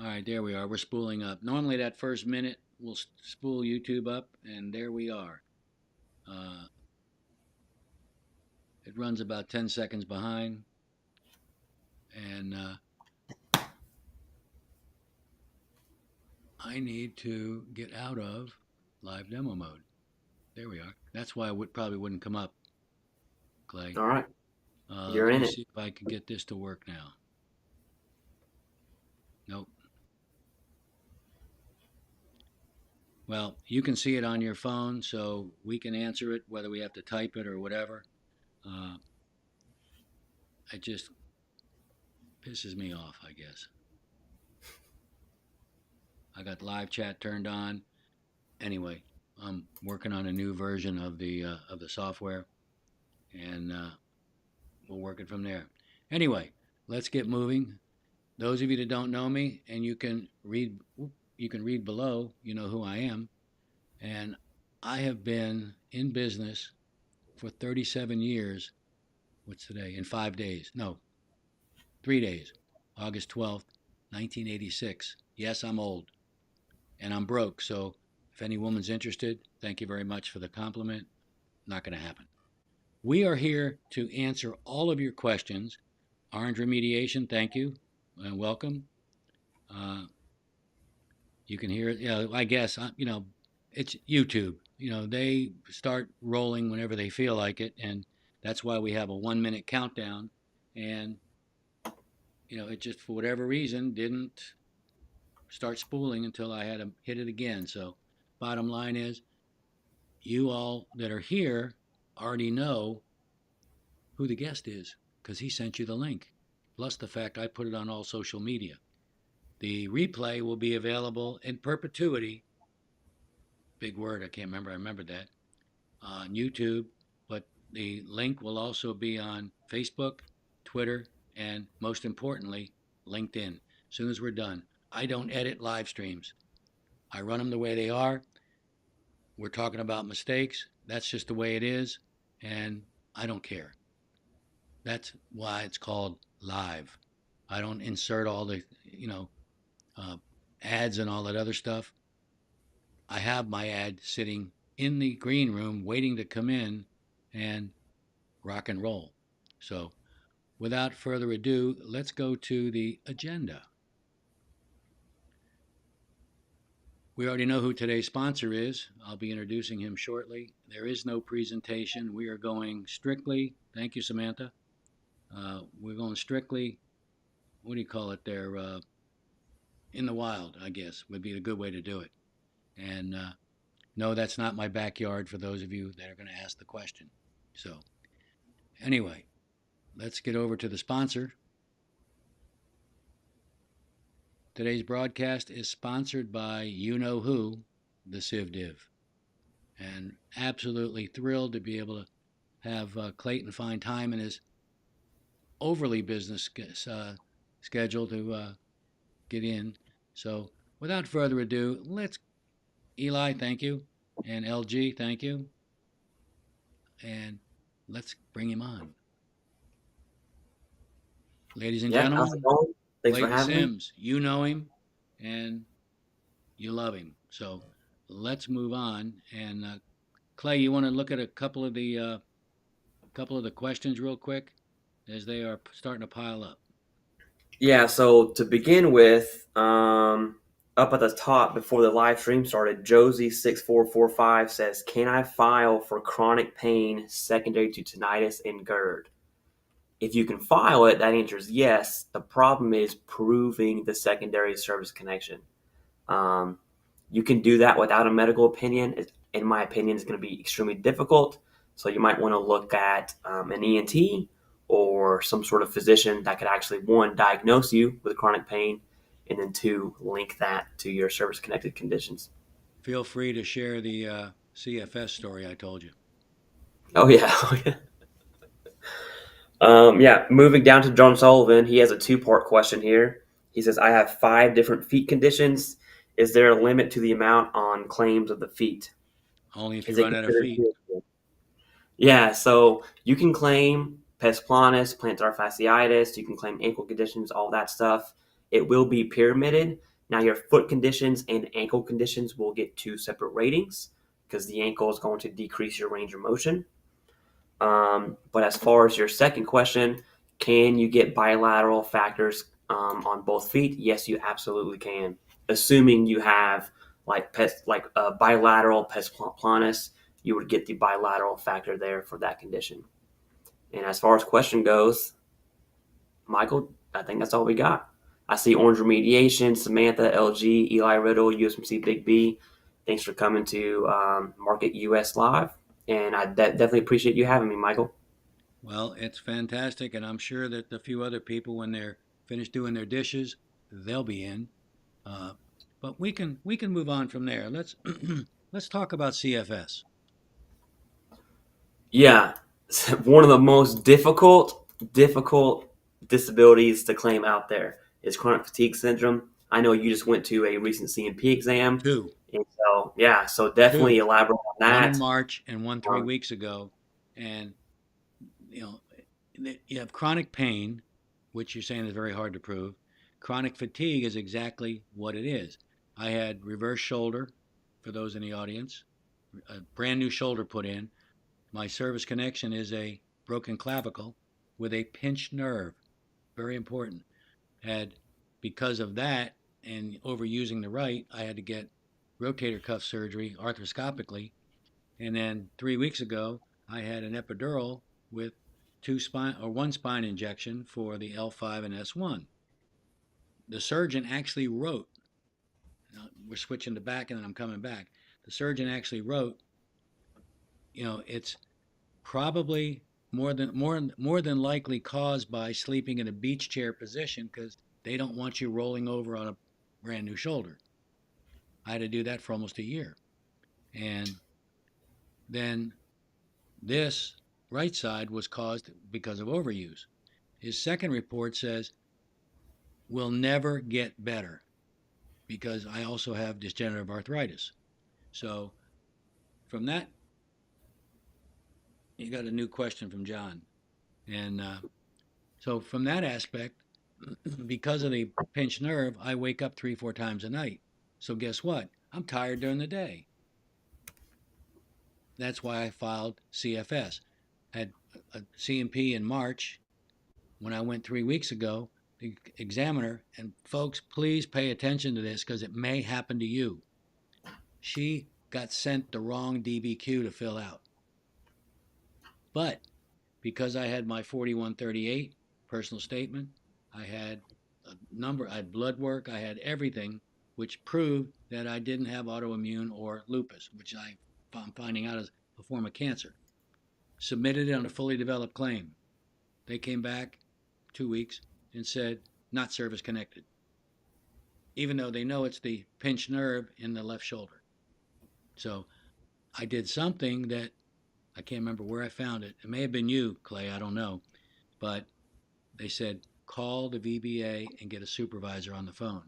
All right, there we are. We're spooling up. Normally, that first minute will spool YouTube up, and there we are. Uh, it runs about 10 seconds behind, and I need to get out of live demo mode. There we are. That's why it probably wouldn't come up, Clay. All right, you're Let in me it. see if I can get this to work now. Nope. Well, you can see it on your phone, so we can answer it whether we have to type it or whatever. Uh, it just pisses me off, I guess. I got live chat turned on. Anyway, I'm working on a new version of the software, and we'll work it from there. Anyway, let's get moving. Those of you that don't know me, and you can read below. You know who I am, and I have been in business for 37 years. What's today? In 5 days? No, 3 days. August 12th, 1986. Yes, I'm old, and I'm broke. So if any woman's interested, thank you very much for the compliment. Not going to happen. We are here to answer all of your questions. Orange remediation, thank you and welcome. Uh, you can hear it. Yeah, I guess it's YouTube. They start rolling whenever they feel like it, and that's why we have a 1 minute countdown. And it just for whatever reason didn't start spooling until I had to hit it again. So, bottom line is, you all that are here already know who the guest is because he sent you the link. Plus the fact I put it on all social media. The replay will be available in perpetuity. Big word, I can't remember. I remembered that. On YouTube, but the link will also be on Facebook, Twitter, and most importantly, LinkedIn. As soon as we're done, I don't edit live streams. I run them the way they are. We're talking about mistakes. That's just the way it is, and I don't care. That's why it's called live. I don't insert all the, uh, ads and all that other stuff. I have my ad sitting in the green room waiting to come in and rock and roll. So, without further ado, let's go to the agenda. We already know who today's sponsor is. I'll be introducing him shortly. There is no presentation. We are going strictly, thank you, Samantha. We're going strictly, what do you call it there? In the wild, I guess, would be a good way to do it. And no, that's not my backyard for those of you that are going to ask the question. So, anyway, let's get over to the sponsor. Today's broadcast is sponsored by you know who, the CivDiv. And absolutely thrilled to be able to have Clayton find time in his overly business schedule to get in. So, without further ado, let's Eli, thank you, and LG, thank you, and let's bring him on. Ladies and Yeah, how's it gentlemen, going? Thanks for Clayton having me. Sims, you know him and you love him. So let's move on. And Clay, you want to look at a couple of the questions real quick as they are starting to pile up. Yeah, so to begin with, up at the top before the live stream started, Josie6445 says, "Can I file for chronic pain secondary to tinnitus and GERD?" If you can file it, that answer is yes. The problem is proving the secondary service connection. Um, you can do that without a medical opinion. In my opinion, it's going to be extremely difficult. So you might want to look at an ENT or some sort of physician that could actually, one, diagnose you with chronic pain, and then two, link that to your service-connected conditions. Feel free to share the CFS story I told you. Oh, yeah. Oh, yeah. Yeah, moving down to John Sullivan, he has a two-part question here. He says, "I have 5 different feet conditions. Is there a limit to the amount on claims of the feet? Only if you Is it run out of considered feet. serious?" Yeah, so you can claim pes planus, plantar fasciitis, you can claim ankle conditions, all that stuff. It will be pyramided. Now, your foot conditions and ankle conditions will get two separate ratings because the ankle is going to decrease your range of motion. But as far as your second question, can you get bilateral factors on both feet? Yes, you absolutely can, assuming you have like a bilateral pes planus. You would get the bilateral factor there for that condition. And as far as question goes, Michael, I think that's all we got. I see Orange Remediation, Samantha, LG, Eli Riddle, USMC Big B. Thanks for coming to Market US Live. And I definitely appreciate you having me, Michael. Well, it's fantastic, and I'm sure that a few other people, when they're finished doing their dishes, they'll be in. Uh, but we can move on from there. Let's let's talk about CFS. Yeah, one of the most difficult disabilities to claim out there is chronic fatigue syndrome. I know you just went to a recent CMP exam, Two, and so yeah, so definitely two, elaborate on one in that. March and one three Um, weeks ago, and you know, you have chronic pain, which you're saying is very hard to prove. Chronic fatigue is exactly what it is. I had reverse shoulder, for those in the audience, a brand new shoulder put in. My service connection is a broken clavicle with a pinched nerve. Very important. Had Because of that and overusing the right, I had to get rotator cuff surgery arthroscopically. And then 3 weeks ago, I had an epidural with one spine injection for the L5 and S1. The surgeon actually wrote, we're switching to back and then I'm coming back. The surgeon actually wrote, it's probably more than likely caused by sleeping in a beach chair position because they don't want you rolling over on a brand new shoulder. I had to do that for almost a year. And then this right side was caused because of overuse. His second report says, will never get better because I also have degenerative arthritis. So, from that, you got a new question from John. And so, from that aspect, because of the pinched nerve, I wake up 3, 4 times a night. So, guess what? I'm tired during the day. That's why I filed CFS. Had a CMP in March. When I went 3 weeks ago, the examiner, and folks, please pay attention to this because it may happen to you. She got sent the wrong DBQ to fill out. But because I had my 4138 personal statement, I had I had blood work, I had everything, which proved that I didn't have autoimmune or lupus, which I'm finding out is a form of cancer. Submitted it on a fully developed claim. They came back 2 weeks and said, not service connected, even though they know it's the pinched nerve in the left shoulder. So I did something that I can't remember where I found it. It may have been you, Clay, I don't know. But they said, call the VBA and get a supervisor on the phone.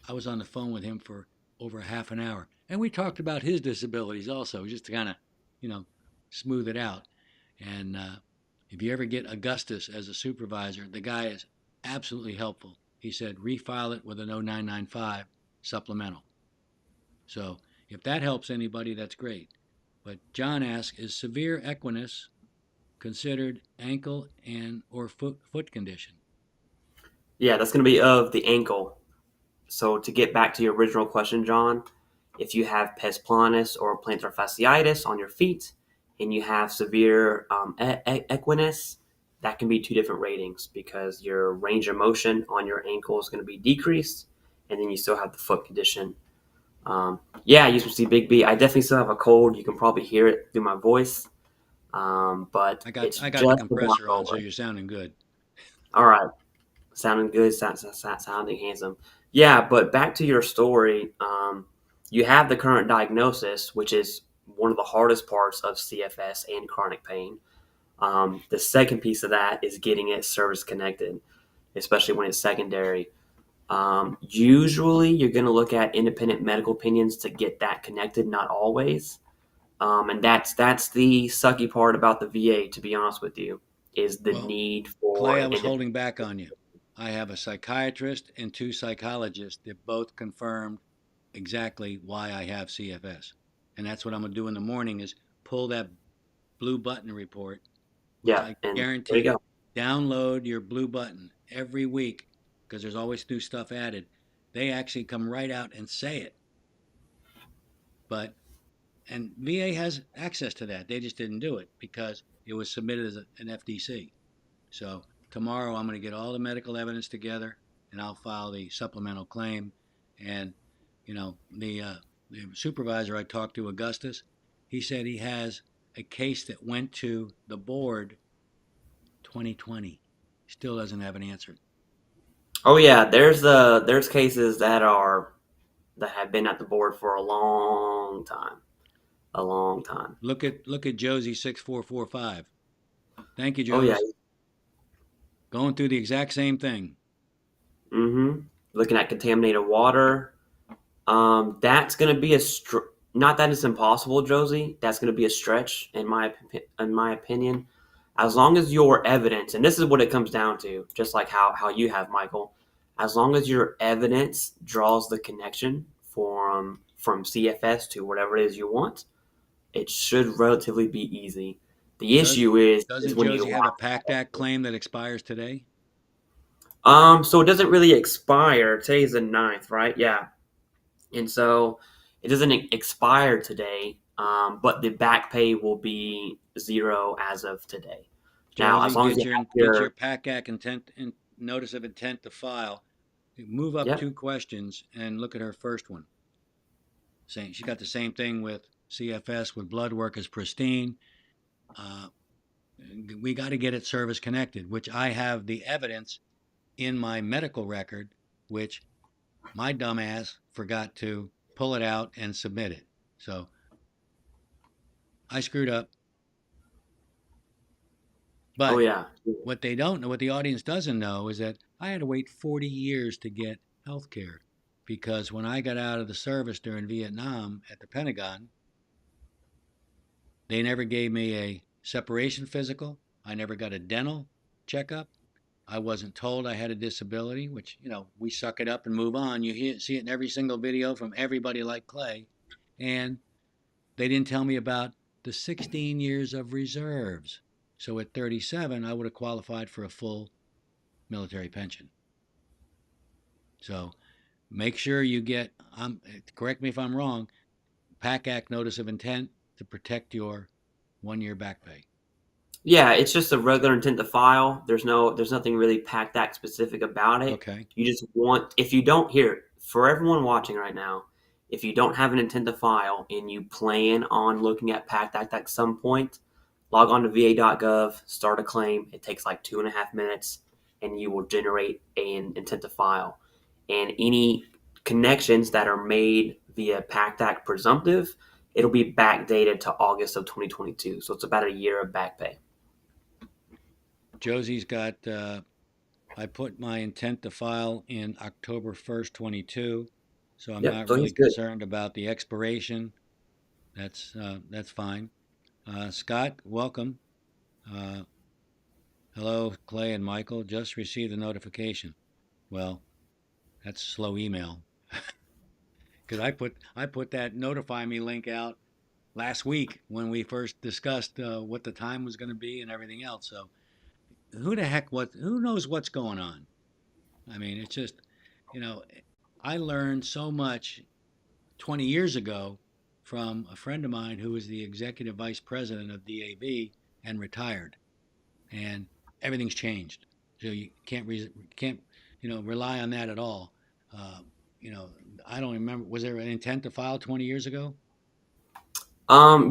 I was on the phone with him for over a half an hour. And we talked about his disabilities also, just to kind of, you know, smooth it out. And if you ever get Augustus as a supervisor, the guy is absolutely helpful. He said, refile it with an 0995 supplemental. So if that helps anybody, that's great. But John asks, is severe equinus considered ankle and or foot condition? yeah, that's going to be of the ankle. So to get back to your original question, John, if you have pes planus or plantar fasciitis on your feet and you have severe equinus, that can be two different ratings because your range of motion on your ankle is going to be decreased, and then you still have the foot condition. Yeah, you can see Big B. I definitely still have a cold. You can probably hear it through my voice, but I got it's I got the just about compressor on, so over. you're sounding good. All right, sounding good, sounding handsome. Yeah, but back to your story. You have the current diagnosis, which is one of the hardest parts of CFS and chronic pain. The second piece of that is getting it service connected, especially when it's secondary. Usually, you're going to look at independent medical opinions to get that connected. Not always, and that's the sucky part about the VA. To be honest with you, is the Well, need for Clay, I an was independent. holding back on you. I have a psychiatrist and two psychologists that both confirmed exactly why I have CFS. And that's what I'm going to do in the morning is pull that blue button report, which Yeah, I and there you guarantee go. download your blue button every week because there's always new stuff added. They actually come right out and say it. But and VA has access to that. They just didn't do it because it was submitted as an FDC. So tomorrow I'm going to get all the medical evidence together and I'll file the supplemental claim. And the supervisor I talked to, Augustus, he said he has a case that went to the board 2020. Still doesn't have an answer. Oh yeah, there's cases that have been at the board for a long time. Look at Josie 6445. Thank you, Oh yeah. Joes. Going through the exact same thing. Mm-hmm. Looking at contaminated water. That's going to be not that it's impossible, Josie. That's going to be a stretch in my opinion. As long as your evidence, and this is what it comes down to, just like how you have, Michael. As long as your evidence draws the connection from CFS to whatever it is you want, it should relatively be easy. The Does issue is doesn't when you Josie have a allow. PACT Act claim that expires today? So it doesn't really expire. Today's the 9th, right? Yeah. And so it doesn't expire today, but the back pay will be zero as of today. Now, as Josie, long as you have get your your, PAC Act intent and notice of intent to file. Move up yep, two questions and look at her first one. Saying she got the same thing with CFS with blood work is pristine. Uh, we got to get it service connected, which I have the evidence in my medical record, which my dumbass forgot to pull it out and submit it. So I screwed up. oh But yeah, what they don't know, what the audience doesn't know, is that I had to wait 40 years to get health care because when I got out of the service during Vietnam at the Pentagon, they never gave me a separation physical. I never got a dental checkup. I wasn't told I had a disability, which, we suck it up and move on. See it in every single video from everybody like Clay. And they didn't tell me about the 16 years of reserves. So at 37, I would have qualified for a full military pension. So make sure you get, correct me if I'm wrong, PAC Act notice of intent to protect your 1 year back pay. yeah. It's just a regular intent to file. There's nothing really packed that specific about it. Okay. You just want, if you don't hear for everyone watching right now, if you don't have an intent to file and you plan on looking at PACT Act at some point, log on to va.gov, start a claim. It takes like 2.5 minutes, and you will generate an intent to file. And any connections that are made via PACT Act presumptive, it'll be backdated to August of 2022. So it's about a year of back pay. Josie's got, I put my intent to file in October 1st, 22. So I'm Yep, not so really he's good. concerned about the expiration. That's fine. Scott, welcome. Uh, Hello, Clay and Michael. Just received a notification. Well, that's slow email because I put that notify me link out last week when we first discussed what the time was going to be and everything else. So who knows what's going on? I mean, it's just, you know, I learned so much 20 years ago from a friend of mine who was the executive vice president of DAV and retired, and everything's changed. So you can't rely on that at all. Uh, you know, I don't remember. Was there an intent to file 20 years ago?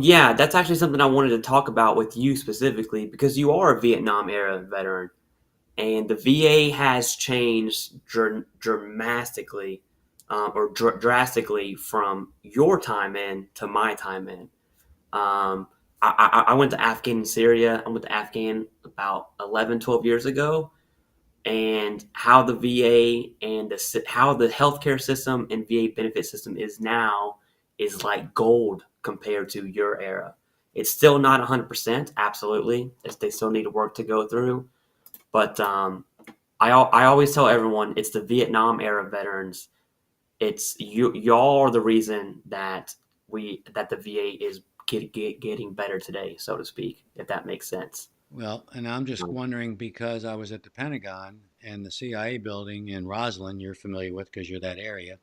Yeah, that's actually something I wanted to talk about with you specifically because you are a Vietnam era veteran, and the VA has changed dramatically, drastically from your time in to my time in. I went to Afghan in Syria. I went to Afghan about 11, 12 years ago, and how the VA and how the healthcare system and VA benefit system is now is like gold compared to your era. It's still not 100%, absolutely. They still need work to go through, but I always tell everyone it's the Vietnam era veterans. It's y'all are the reason that the VA is getting better today, so to speak, if that makes sense. Well, and I'm just Um, wondering because I was at the Pentagon and the CIA building in Roslyn, you're familiar with because you're that area.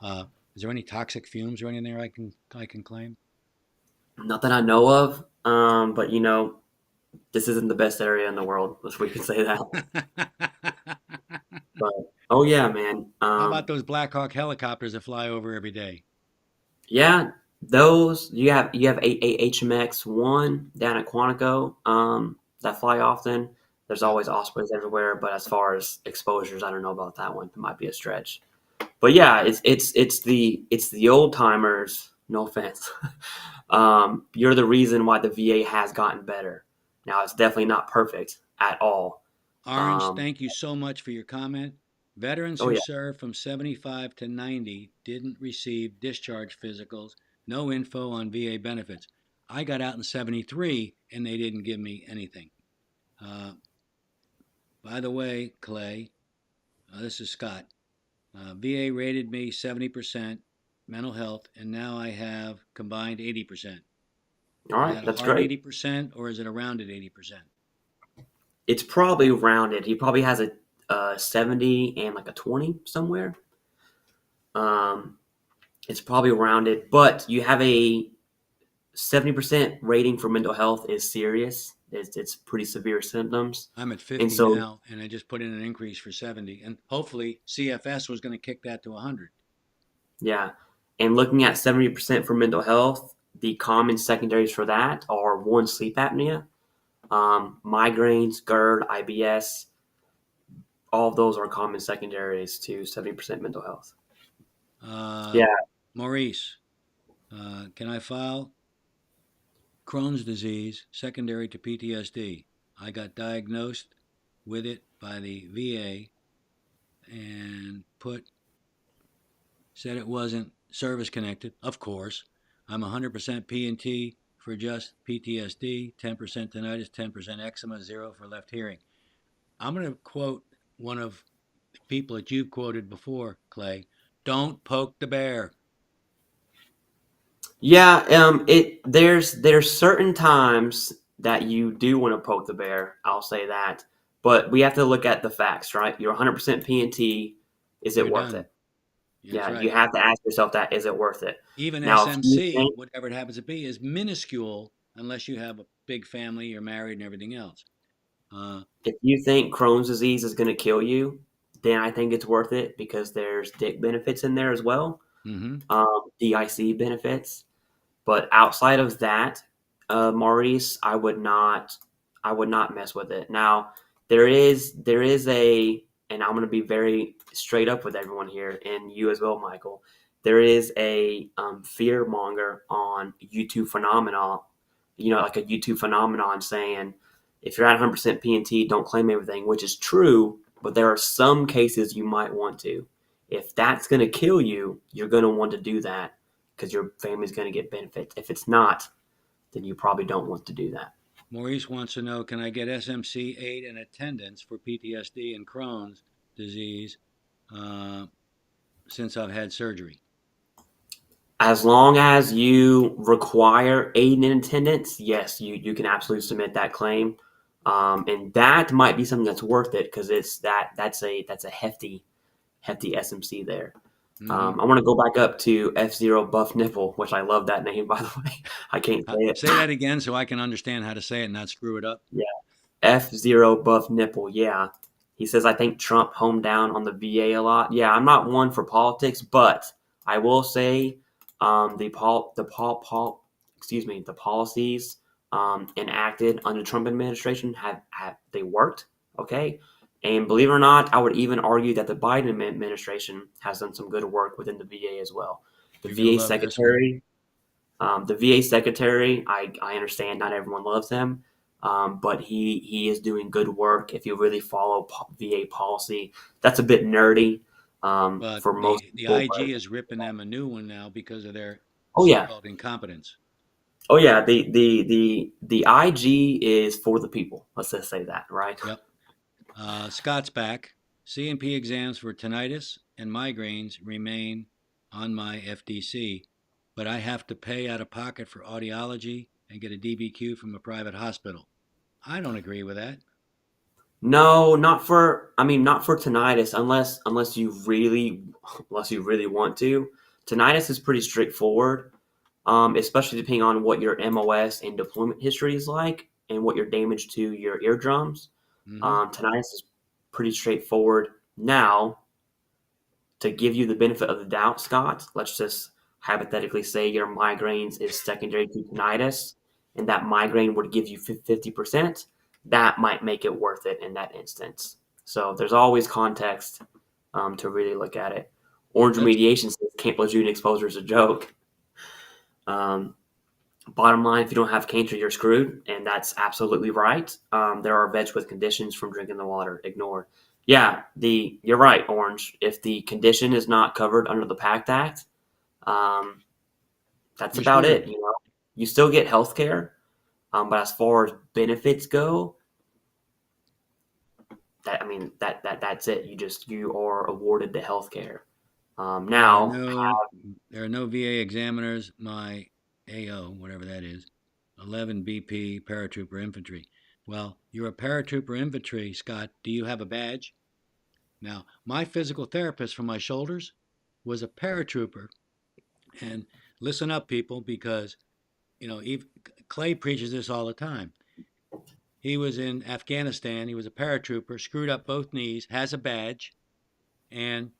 Uh, is there any toxic fumes or anything there I can claim? Not that I know of, but this isn't the best area in the world, if we can say that. But oh yeah, man. How about those Black Hawk helicopters that fly over every day? Yeah, those you have a HMX-1 down at Quantico that fly often. There's Yep. always ospreys everywhere, but as far as exposures, I don't know about that one. It might be a stretch. But yeah, it's the old timers. No offense. You're the reason why the VA has gotten better. Now it's definitely not perfect at all. Orange, Um, thank you so much for your comment. Veterans oh who yeah, served from 75 to 90 didn't receive discharge physicals, no info on VA benefits. I got out in 73 and they didn't give me anything. Uh, by the way, Clay, this is Scott. VA rated me 70% mental health, and now I have combined 80%. all Is right, that a that's hard great. 80% or is it a rounded 80%? It's probably rounded. He probably has a 70 and like a 20 somewhere. Um, it's probably rounded, but you have a 70% rating for mental health is serious. It's pretty severe symptoms. I'm at And 50 so, now, and I just put in an increase for 70. And hopefully, CFS was going to kick that to 100. yeah. And looking at 70% for mental health, the common secondaries for that are one, sleep apnea, migraines, GERD, IBS. All of those are common secondaries to 70% mental health. Uh, Yeah. Maurice, can I file Crohn's disease secondary to PTSD? I got diagnosed with it by the VA and said it wasn't service connected. Of course, I'm 100% P&T for just PTSD, 10% tinnitus, 10% eczema, 0 for left hearing. I'm going to quote one of the people that you've quoted before, Clay. Don't poke the bear. Yeah, there's certain times that you do want to poke the bear. I'll say that, but we have to look at the facts, right? You're 100% PNT. Is it You're worth done. it? That's Yeah, you right. have to ask yourself that: is it worth it? Even Now, if you SMC, think whatever it happens to be, is minuscule unless you have a big family, you're married, and everything else. Uh, if you think Crohn's disease is going to kill you, then I think it's worth it because there's dick benefits in there as well, mm-hmm. DIC benefits. But outside of that, Maurice, I would not mess with it. Now, there is and I'm going to be very straight up with everyone here, and you as well, Michael. There is a fear monger on YouTube phenomenon, like a YouTube phenomenon saying if you're at 100% PNT, don't claim everything, which is true, but there are some cases you might want to. If that's going to kill you, you're going to want to do that because your family's going to get benefits. If it's not, then you probably don't want to do that. Maurice wants to know, can I get SMC aid and attendance for PTSD and Crohn's disease uh, since I've had surgery? As long as you require aid in attendance, yes, you can absolutely submit that claim, and that might be something that's worth it because that's a hefty SMC there. Mm-hmm. I want to go back up to F-Zero Buff Nipple, which I love that name, by the way. I can't say it. Say that again so I can understand how to say it and not screw it up. Yeah, F-Zero Buff Nipple. Yeah. He says, I think Trump homed down on the VA a lot. Yeah, I'm not one for politics, but I will say the policies enacted under the Trump administration have they worked, okay? And believe it or not, I would even argue that the Biden administration has done some good work within the VA as well. The You're going to VA love this one. secretary the VA secretary, I understand not everyone loves him, but he is doing good work. If you really follow VA policy, that's a bit nerdy But for most the people. But IG is ripping them a new one now because of their oh yeah, so-called incompetence. oh yeah, the IG is for the people. Let's just say that, right? Yep. Scott's back. C&P exams for tinnitus and migraines remain on my FDC, but I have to pay out of pocket for audiology and get a DBQ from a private hospital. I don't agree with that. No, not for. I mean, not for tinnitus, unless you really want to. Tinnitus is pretty straightforward, especially depending on what your MOS and deployment history is like, and what your damage to your eardrums. Mm-hmm. Tinnitus is pretty straightforward. Now, to give you the benefit of the doubt, Scott, let's just hypothetically say your migraines is secondary to tinnitus, and that migraine would give you 50%. That might make it worth it in that instance. So there's always context to really look at it. Orange Let's remediation says Campbell June exposure is a joke. Um, Bottom line, if you don't have cancer, you're screwed, and that's absolutely right. There are vets with conditions from drinking the water. Ignore. Yeah, you're right, Orange. If the condition is not covered under the PACT Act, um, that's You're about screwed. it. You still get health care, but as far as benefits go, that's it. You are awarded the health care. There are Now, no there are no VA examiners. My AO, whatever that is, 11 BP paratrooper infantry. Well, you're a paratrooper infantry, Scott. Do you have a badge? Now, my physical therapist for my shoulders was a paratrooper. And listen up, people, because Clay preaches this all the time. He was in Afghanistan. He was a paratrooper, screwed up both knees, has a badge, and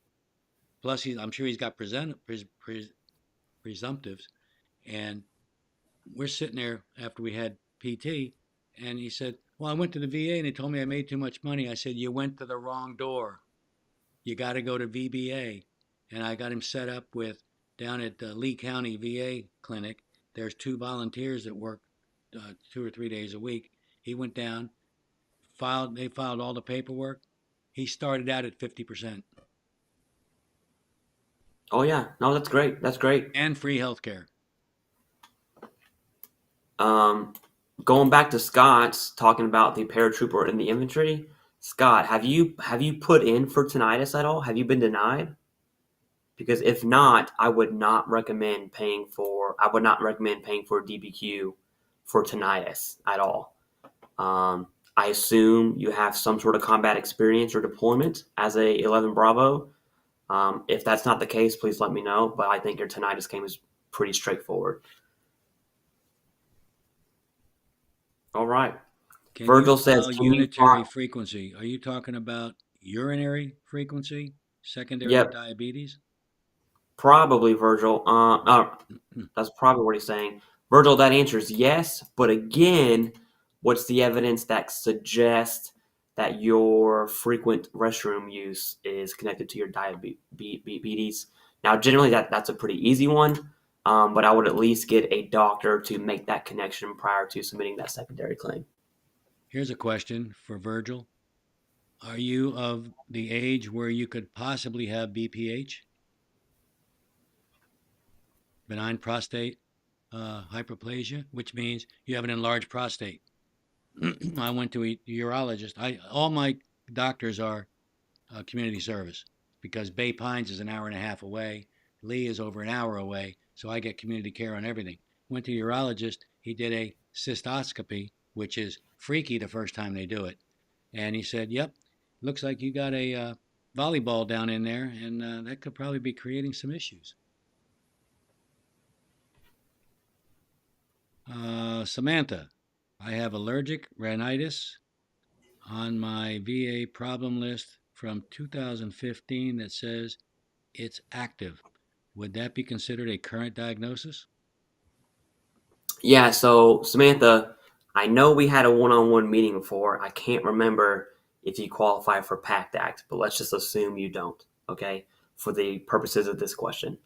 plus I'm sure he's got presumptives. And we're sitting there after we had PT, and he said, "Well, I went to the VA and they told me I made too much money." I said, "You went to the wrong door. You got to go to VBA." And I got him set up with down at Lee County VA clinic. There's two volunteers that work 2 or 3 days a week. He went down, they filed all the paperwork. He started out at 50% oh yeah, no, that's great. That's great. and free health care. Um, Going back to Scott's talking about the paratrooper in the infantry. Scott, have you put in for tinnitus at all? Have you been denied? Because if not, I would not recommend paying for DBQ for tinnitus at all. I assume you have some sort of combat experience or deployment as a 11 Bravo. If that's not the case, please let me know. But I think your tinnitus claim is pretty straightforward. All right. Can you Virgil says, spell "Can you unitary frequency? Are you talking about urinary frequency, secondary to Yep, diabetes? probably Virgil. That's probably what he's saying. Virgil, that answer is yes. But again, what's the evidence that suggests that your frequent restroom use is connected to your diabetes? Now, generally, that's a pretty easy one. But I would at least get a doctor to make that connection prior to submitting that secondary claim. Here's a question for Virgil. Are you of the age where you could possibly have BPH, benign prostate hyperplasia, which means you have an enlarged prostate? I went to a urologist. All my doctors are community service because Bay Pines is an hour and a half away. Lee is over an hour away, so I get community care on everything. Went to a urologist. He did a cystoscopy, which is freaky the first time they do it, and he said, "Yep, looks like you got a volleyball down in there, and that could probably be creating some issues." Samantha, I have allergic rhinitis on my VA problem list from 2015 that says it's active. Would that be considered a current diagnosis? Yeah, so Samantha, I know we had a one-on-one meeting before. I can't remember if you qualify for PACT Act, but let's just assume you don't, okay, for the purposes of this question.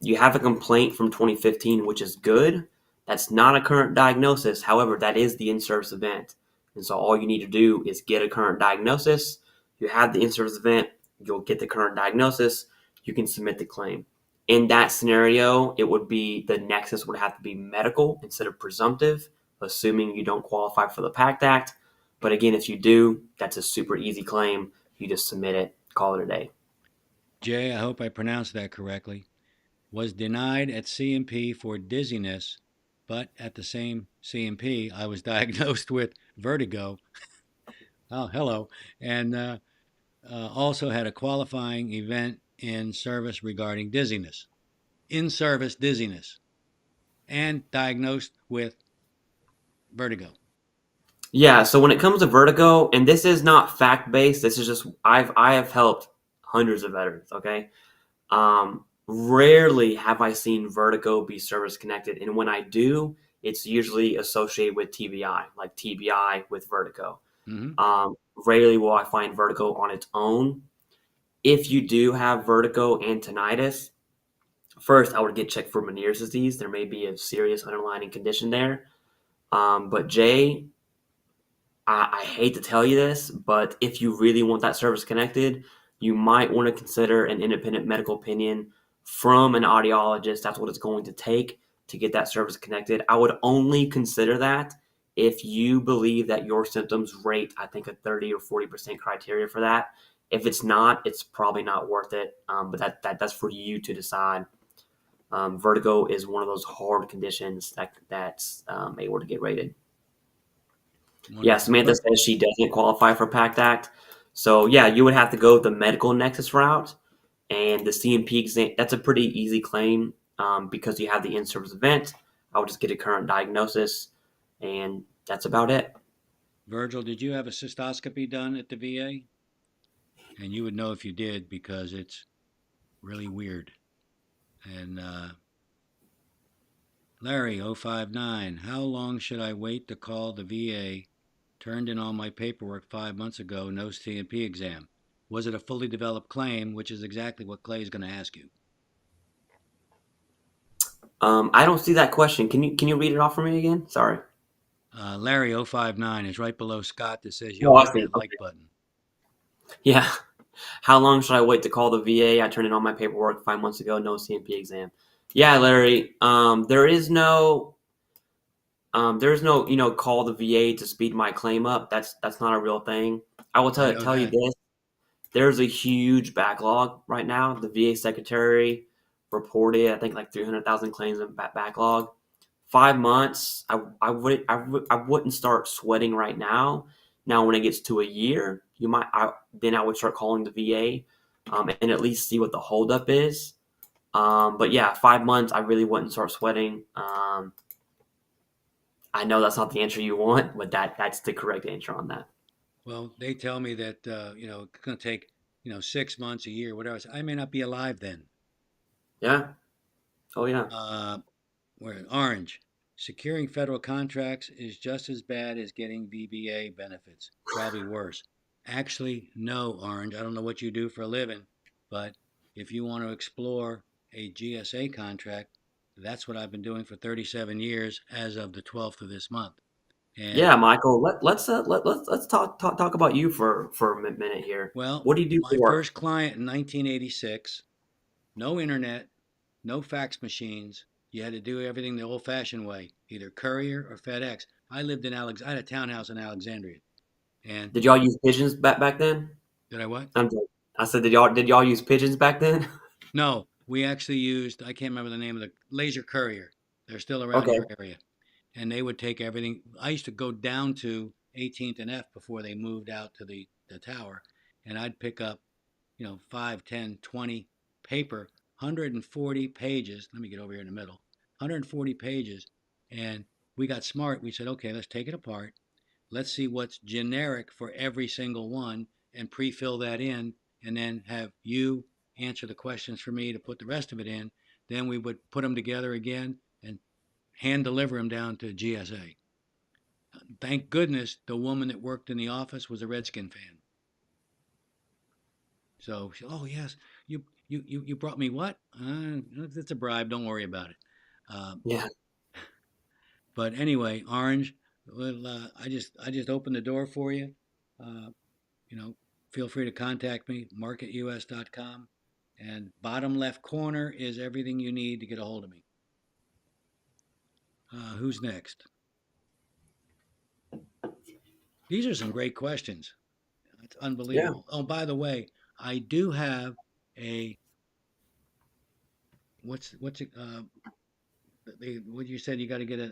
You have a complaint from 2015, which is good. That's not a current diagnosis. However, that is the in-service event. And so all you need to do is get a current diagnosis. You have the in-service event, you'll get the current diagnosis, you can submit the claim. In that scenario, it would be the nexus would have to be medical instead of presumptive, assuming you don't qualify for the PACT Act. But again, if you do, that's a super easy claim. You just submit it, call it a day. Jay, I hope I pronounced that correctly. Was denied at CMP for dizziness, but at the same CMP, I was diagnosed with vertigo. Oh, hello. And also had a qualifying event in service regarding dizziness, in service dizziness, and diagnosed with vertigo. Yeah, so when it comes to vertigo, and this is not fact based, this is just I have helped hundreds of veterans. Okay, rarely have I seen vertigo be service connected, and when I do, it's usually associated with TBI, like TBI with vertigo. Mm-hmm. Rarely will I find vertigo on its own. If you do have vertigo and tinnitus, first I would get checked for Meniere's disease. There may be a serious underlying condition there. But Jay, I hate to tell you this, but if you really want that service connected, you might want to consider an independent medical opinion from an audiologist. That's what it's going to take to get that service connected. I would only consider that if you believe that your symptoms rate, I think, a 30 or 40% criteria for that. If it's not, it's probably not worth it. But that's for you to decide. Vertigo is one of those hard conditions that's able to get rated. Yeah, Wonderful. Samantha says she doesn't qualify for PACT Act. So yeah, you would have to go the medical nexus route, and the CMP exam. That's a pretty easy claim because you have the in-service event. I would just get a current diagnosis, and that's about it. Virgil, did you have a cystoscopy done at the VA? And you would know if you did because it's really weird. And Larry 059, how long should I wait to call the VA? Turned in all my paperwork 5 months ago, no CMP exam. Was it a fully developed claim, which is exactly what Clay is going to ask you? I don't see that question. Can you read it off for me again? Sorry. Larry 059 is right below Scott that says Oh, you'll I hit see. that like button. Yeah. How long should I wait to call the VA? I turned in all my paperwork 5 months ago. No CMP exam. Yeah, Larry. There's no, call the VA to speed my claim up. That's not a real thing. I will I tell know tell you that. this. There's a huge backlog right now. The VA secretary reported, I think, like 300,000 claims in backlog. 5 months, I wouldn't start sweating right now. Now, when it gets to a year, then I would start calling the VA and at least see what the holdup is. But yeah, 5 months, I really wouldn't start sweating. I know that's not the answer you want, but that's the correct answer on that. Well, they tell me that, it's going to take, 6 months, a year, whatever. I may not be alive then. Yeah. Oh yeah. Uh, We're in orange. Securing federal contracts is just as bad as getting VBA benefits, probably worse. Actually, no, Orange. I don't know what you do for a living, but if you want to explore a GSA contract, that's what I've been doing for 37 years as of the 12th of this month. And Yeah, Michael. Let's talk about you for a minute here. well, What do you do my for work? first client in 1986, no internet, no fax machines. You had to do everything the old-fashioned way, either courier or FedEx. I had a townhouse in Alexandria, and Did y'all use pigeons back then? did I what? I'm joking. I said, did y'all use pigeons back then? No, we actually used. I can't remember the name of the laser courier. They're still around Okay. your area, and they would take everything. I used to go down to 18th and F before they moved out to the tower, and I'd pick up, 5, 10, 20 paper, 140 pages. Let me get over here in the middle. 140 pages. And we got smart. We said, okay, let's take it apart. Let's see what's generic for every single one and pre fill that in, and then have you answer the questions for me to put the rest of it in. Then we would put them together again and hand deliver them down to GSA. Thank goodness the woman that worked in the office was a Redskin fan. So, oh yes, you brought me what? It's a bribe. Don't worry about it. Uh, Yeah. but anyway, Orange. Well, I just opened the door for you. Uh, you know, Feel free to contact me. MarketUS.com, and bottom left corner is everything you need to get a hold of me. Who's next? These are some great questions. It's Yeah. unbelievable. Oh, by the way, I do have a what's it, what you said you got to get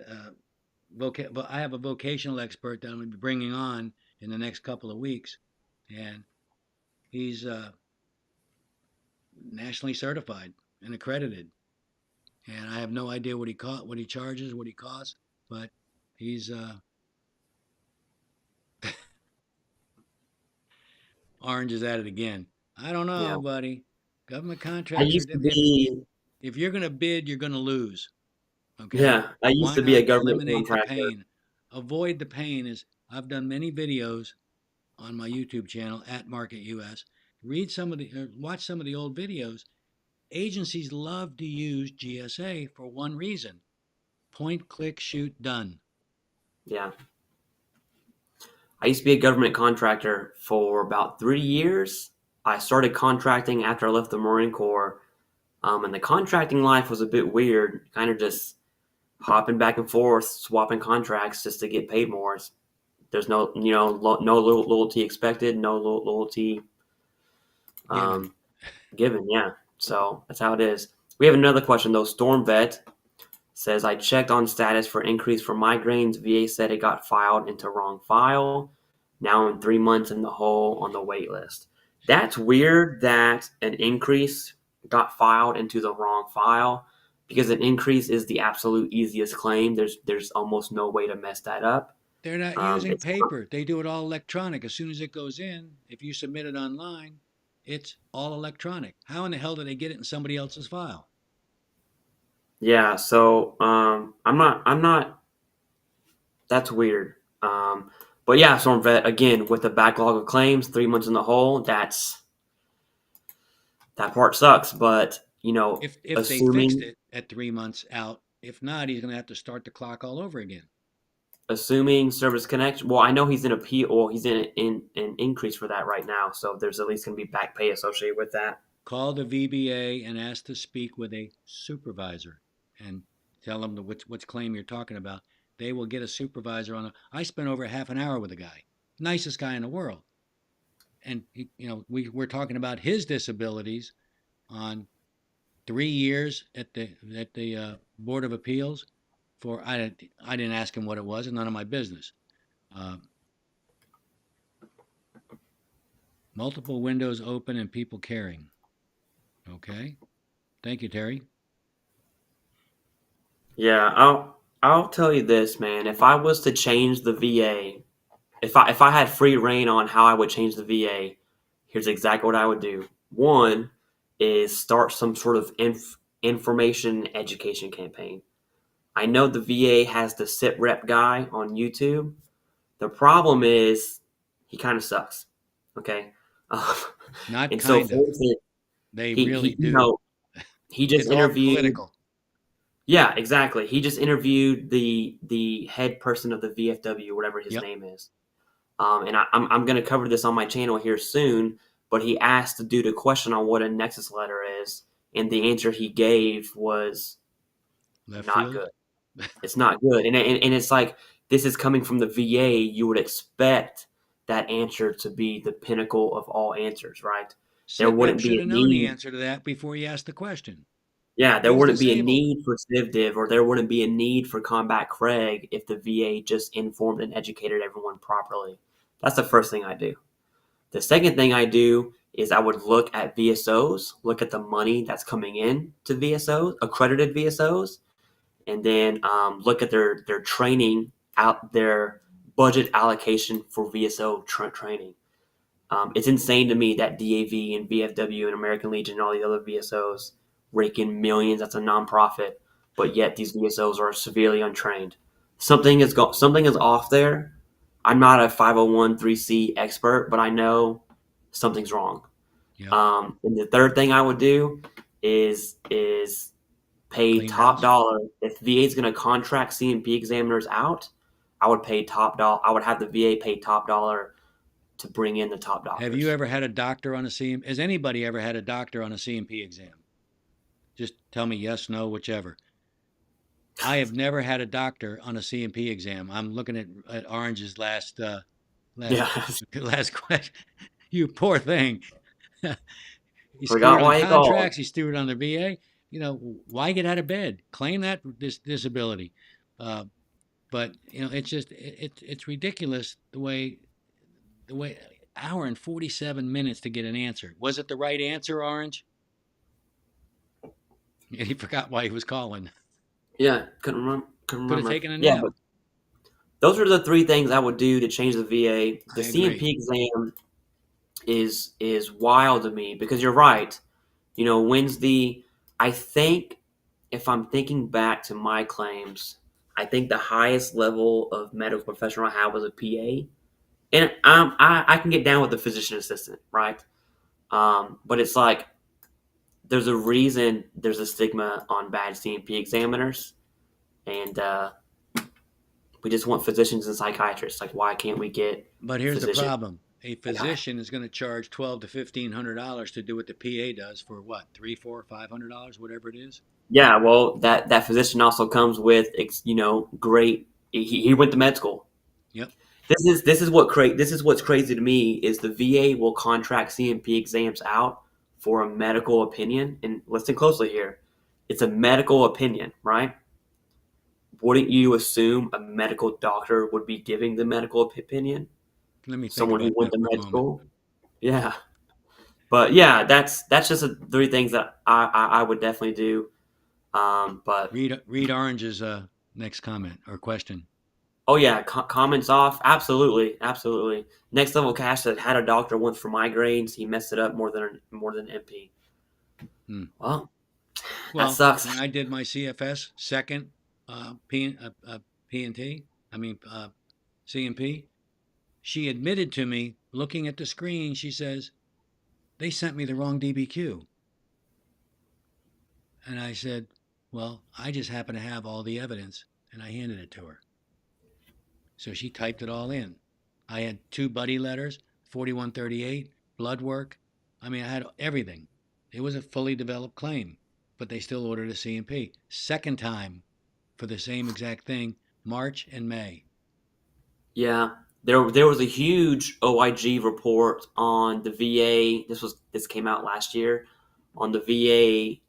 but I have a vocational expert that I'm going to be bringing on in the next couple of weeks, and he's nationally certified and accredited. And I have no idea what he charges, what he costs, but he's Orange is at it again. I don't Yeah. know, buddy. Government I contracts are used to if be, if you're going to bid, you're going to lose. Okay, yeah, I used why to be a not government eliminate the contractor. pain? Avoid the pain. Is I've done many videos on my YouTube channel at MarketUS. Read some of the watch some of the old videos. Agencies love to use GSA for one reason: point, click, shoot, done. Yeah. I used to be a government contractor for about 3 years. I started contracting after I left the Marine Corps. And the contracting life was a bit weird, kind of just hopping back and forth, swapping contracts just to get paid more. There's no, no loyalty expected, no loyalty Given. um, given. Yeah. So that's how it is. We have another question though. Storm Vet says, I checked on status for increase for migraines. VA said it got filed into wrong file. Now I'm 3 months in the hole on the wait list. That's weird that an increase got filed into the wrong file because an increase is the absolute easiest claim. There's almost no way to mess that up. They're not using It's paper. They do it all electronic. As soon as it goes in, if you submit it online, it's all electronic. How in the hell do they get it in somebody else's file? Yeah. So I'm not. That's weird. But yeah, Storm Vet again with the backlog of claims, 3 months in the hole. That part sucks. But If they fixed assuming it at 3 months out, if not, he's going to have to start the clock all over again. assuming service connection. Well, I know he's in appeal. Well, he's in an increase for that right now. So there's at least going to be back pay associated with that. Call the VBA and ask to speak with a supervisor and tell them which claim you're talking about. They will get a supervisor on. I spent over half an hour with a guy, nicest guy in the world, and we're talking about his disabilities on 3 years at the Board of Appeals. I didn't ask him what it was, and none of my business. Uh, Multiple windows open and people caring. Okay, thank you, Terry. Yeah, I'll tell you this, man. If I was to change the VA, if I had free reign on how I would change the VA, here's exactly what I would do. One is start some sort of information education campaign. I know the VA has the sit rep guy on YouTube. The problem is he kind of sucks. Okay, uh, Not and so kind for of. instance, They he really do. he just It's all interviewed. political. Yeah, exactly. He just interviewed the head person of the VFW, whatever his Yep. name is. And I'm going to cover this on my channel here soon. But he asked the dude a question on what a nexus letter is, and the answer he gave was Left not field. good. It's not good, and it's like this is coming from the VA. You would expect that answer to be the pinnacle of all answers, right? There SITREP wouldn't be should a have known the need. answer to that before he asked the question. Yeah, He there was wouldn't be a disabled. need for CivDiv, or there wouldn't be a need for Combat Craig if the VA just informed and educated everyone properly. That's the first thing I do. The second thing I do is I would look at VSOs, look at the money that's coming in to VSOs, accredited VSOs, and then look at their training out their budget allocation for VSO training. It's insane to me that DAV and VFW and American Legion and all the other VSOs rake in millions. That's a nonprofit, but yet these VSOs are severely untrained. Something is off there. I'm not a 501(c) expert, but I know something's wrong. Yep. And the third thing I would do is pay Clean top house. dollar. If VA is going to contract CMP examiners out, I would pay top dollar. I would have the VA pay top dollar to bring in the top Have you doctors. ever had a doctor on a CM? Has anybody ever had a doctor on a CMP exam? Just tell me yes, no, whichever. I have never had a doctor on a CMP exam. I'm looking at Orange's last. Last Yeah. last question. You poor thing. He screwed Forgot on why he called. contracts. He screwed on the VA. Why get out of bed? Claim that disability. Uh, but it's just it's ridiculous the way hour and 47 minutes to get an answer. Was it the right answer, Orange? And he forgot why he was calling. Yeah, couldn't remember. Couldn't Could have remember. taken a Yeah, nap. but those are the three things I would do to change the VA. The I agree. CMP exam is wild to me because you're right. When's the? I think if I'm thinking back to my claims, I think the highest level of medical professional I had was a PA, and I can get down with the physician assistant, right? But it's like there's a reason there's a stigma on bad CMP examiners, and we just want physicians and psychiatrists. Like, why can't we get But here's the physician? problem. A Yeah, physician is going to charge $1,200 to $1,500 to do what the PA does for what, three, four, $500, whatever it is. yeah. Well, that physician also comes with great. He went to med school. Yep. This is what's crazy to me is the VA will contract CMP exams out for a medical opinion. And listen closely here, it's a medical opinion, right? Wouldn't you assume a medical doctor would be giving the medical opinion? Let me think Someone who about went that to for a med moment. school? Yeah. But yeah, that's just three things that I would definitely do. But Read Orange's next comment or question. oh yeah, comments off. Absolutely, absolutely. Next level cash that had a doctor once for migraines. He messed it up more than MP. Hmm. Well, that Well, sucks. when I did my CFS second P&T, I mean CMP, she admitted to me, looking at the screen, she says, they sent me the wrong DBQ. And I said, well, I just happen to have all the evidence. And I handed it to her. So she typed it all in. I had two buddy letters, 4138, blood work. I mean, I had everything. It was a fully developed claim, but they still ordered a CMP. Second time for the same exact thing, March and May. Yeah, there was a huge OIG report on the VA. This came out last year on the VA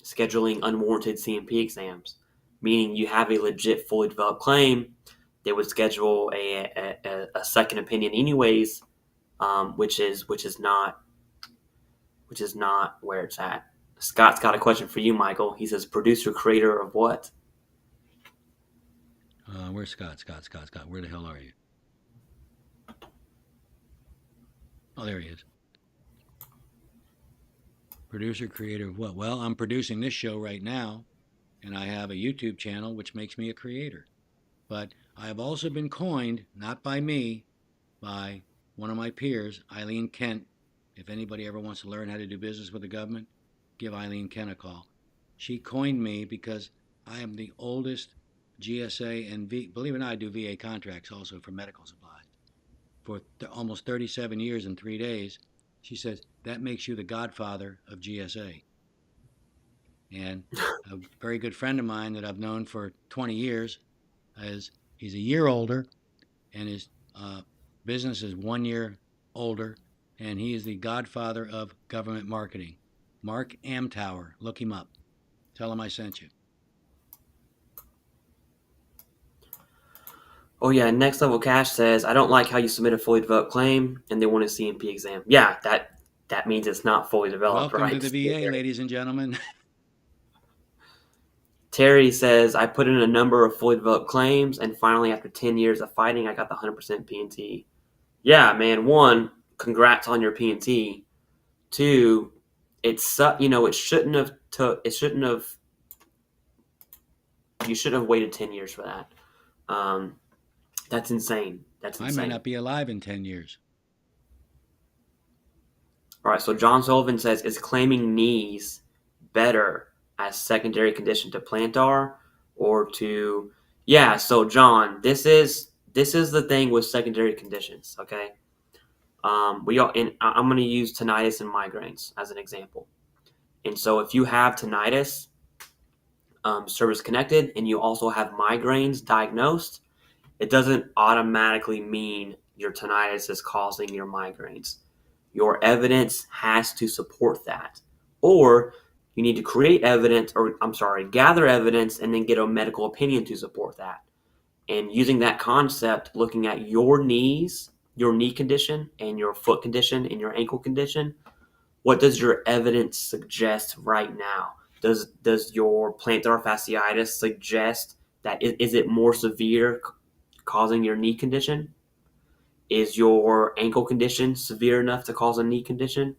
scheduling unwarranted CMP exams, meaning you have a legit fully developed claim. They would schedule a second opinion anyways, which is not where it's at. Scott's got a question for you, Michael. He says, producer creator of what? Where's Scott? Scott. Where the hell are you? Oh, there he is. Producer, creator of what? Well, I'm producing this show right now, and I have a YouTube channel, which makes me a creator. But I have also been coined, not by me, by one of my peers, Eileen Kent. If anybody ever wants to learn how to do business with the government, give Eileen Kent a call. She coined me because I am the oldest GSA and believe it or not, I do VA contracts also for medical supplies. For almost 37 years and 3 days, she says, that makes you the godfather of GSA. And a very good friend of mine that I've known for 20 years he's a year older, and his business is 1 year older, and he is the godfather of government marketing. Mark Amtower, look him up. Tell him I sent you. Oh yeah, next level cash says, I don't like how you submit a fully developed claim and they want a CMP exam. Yeah, that means it's not fully developed, Welcome to right? the VA, ladies and gentlemen. Terry says, I put in a number of fully developed claims and finally after 10 years of fighting, I got the 100% P&T. Yeah, man, one, congrats on your P&T. Two, it shouldn't have you shouldn't have waited 10 years for that. That's insane. That's I may insane. not be alive in 10 years. All right, so John Sullivan says, is claiming knees better as secondary condition to plantar or to yeah, so John, this is the thing with secondary conditions, okay? And I'm going to use tinnitus and migraines as an example. And so if you have tinnitus, service connected, and you also have migraines diagnosed, it doesn't automatically mean your tinnitus is causing your migraines. Your evidence has to support that. Or you need to create evidence, or I'm sorry, gather evidence and then get a medical opinion to support that. And using that concept, looking at your knees, your knee condition, and your foot condition, and your ankle condition, what does your evidence suggest right now? Does your plantar fasciitis suggest that is it more severe causing your knee condition? Is your ankle condition severe enough to cause a knee condition?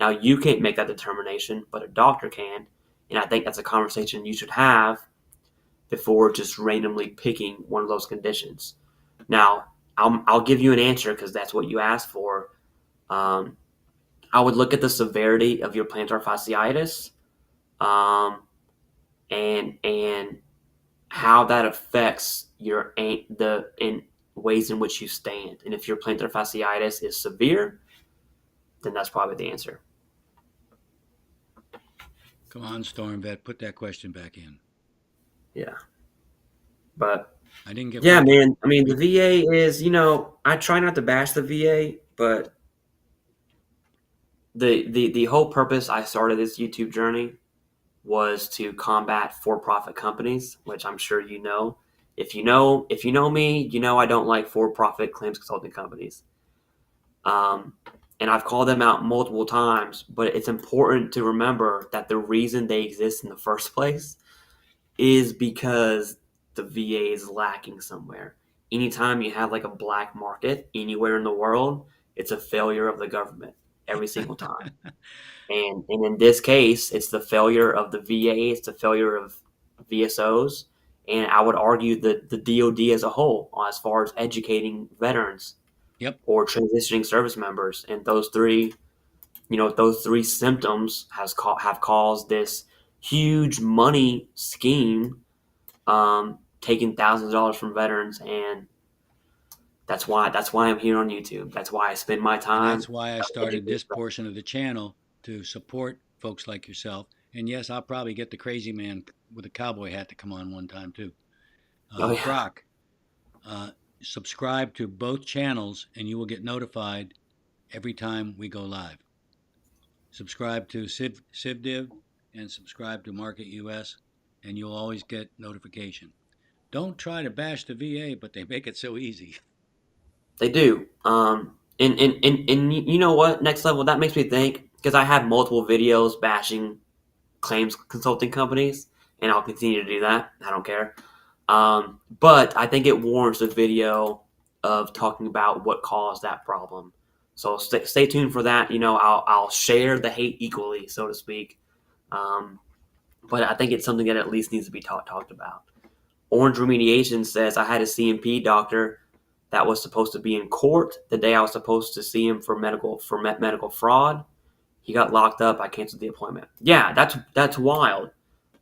Now, you can't make that determination, but a doctor can. And I think that's a conversation you should have before just randomly picking one of those conditions. Now, I'll give you an answer because that's what you asked for. Um, I would look at the severity of your plantar fasciitis, um, and how that affects your the in ways in which you stand. And if your plantar fasciitis is severe, then that's probably the answer. Come on, Storm Vet, put that question back in. Yeah, but I didn't get yeah, far. man. I mean, the VA is, I try not to bash the VA, but the whole purpose I started this YouTube journey was to combat for-profit companies, which I'm sure you know. If you know me, you know I don't like for-profit claims consulting companies. Um, and I've called them out multiple times, but it's important to remember that the reason they exist in the first place is because the VA is lacking somewhere. Anytime you have like a black market anywhere in the world, it's a failure of the government every single time. And in this case, it's the failure of the VA, it's the failure of VSOs, and I would argue that the DoD as a whole, as far as educating veterans Yep, or transitioning service members, and those three symptoms have caused this huge money scheme, taking thousands of dollars from veterans, and that's why I'm here on YouTube. That's why I spend my and time that's why I started educating. this portion of the channel to support folks like yourself. And yes, I'll probably get the crazy man with a cowboy hat to come on one time too. Oh yeah, Croc, uh, subscribe to both channels and you will get notified every time we go live. Subscribe to CivDiv and subscribe to MarketUS, and you'll always get notification. Don't try to bash the VA, but they make it so easy. they do. And you know what? Next level. That makes me think because I have multiple videos bashing claims consulting companies, and I'll continue to do that. I don't care. But I think it warrants a video of talking about what caused that problem. So stay tuned for that. I'll share the hate equally, so to speak. Um, but I think it's something that at least needs to be talked about. Orange Remediation says I had a CMP doctor that was supposed to be in court the day I was supposed to see him for medical fraud. He got locked up. I canceled the appointment. Yeah, that's wild.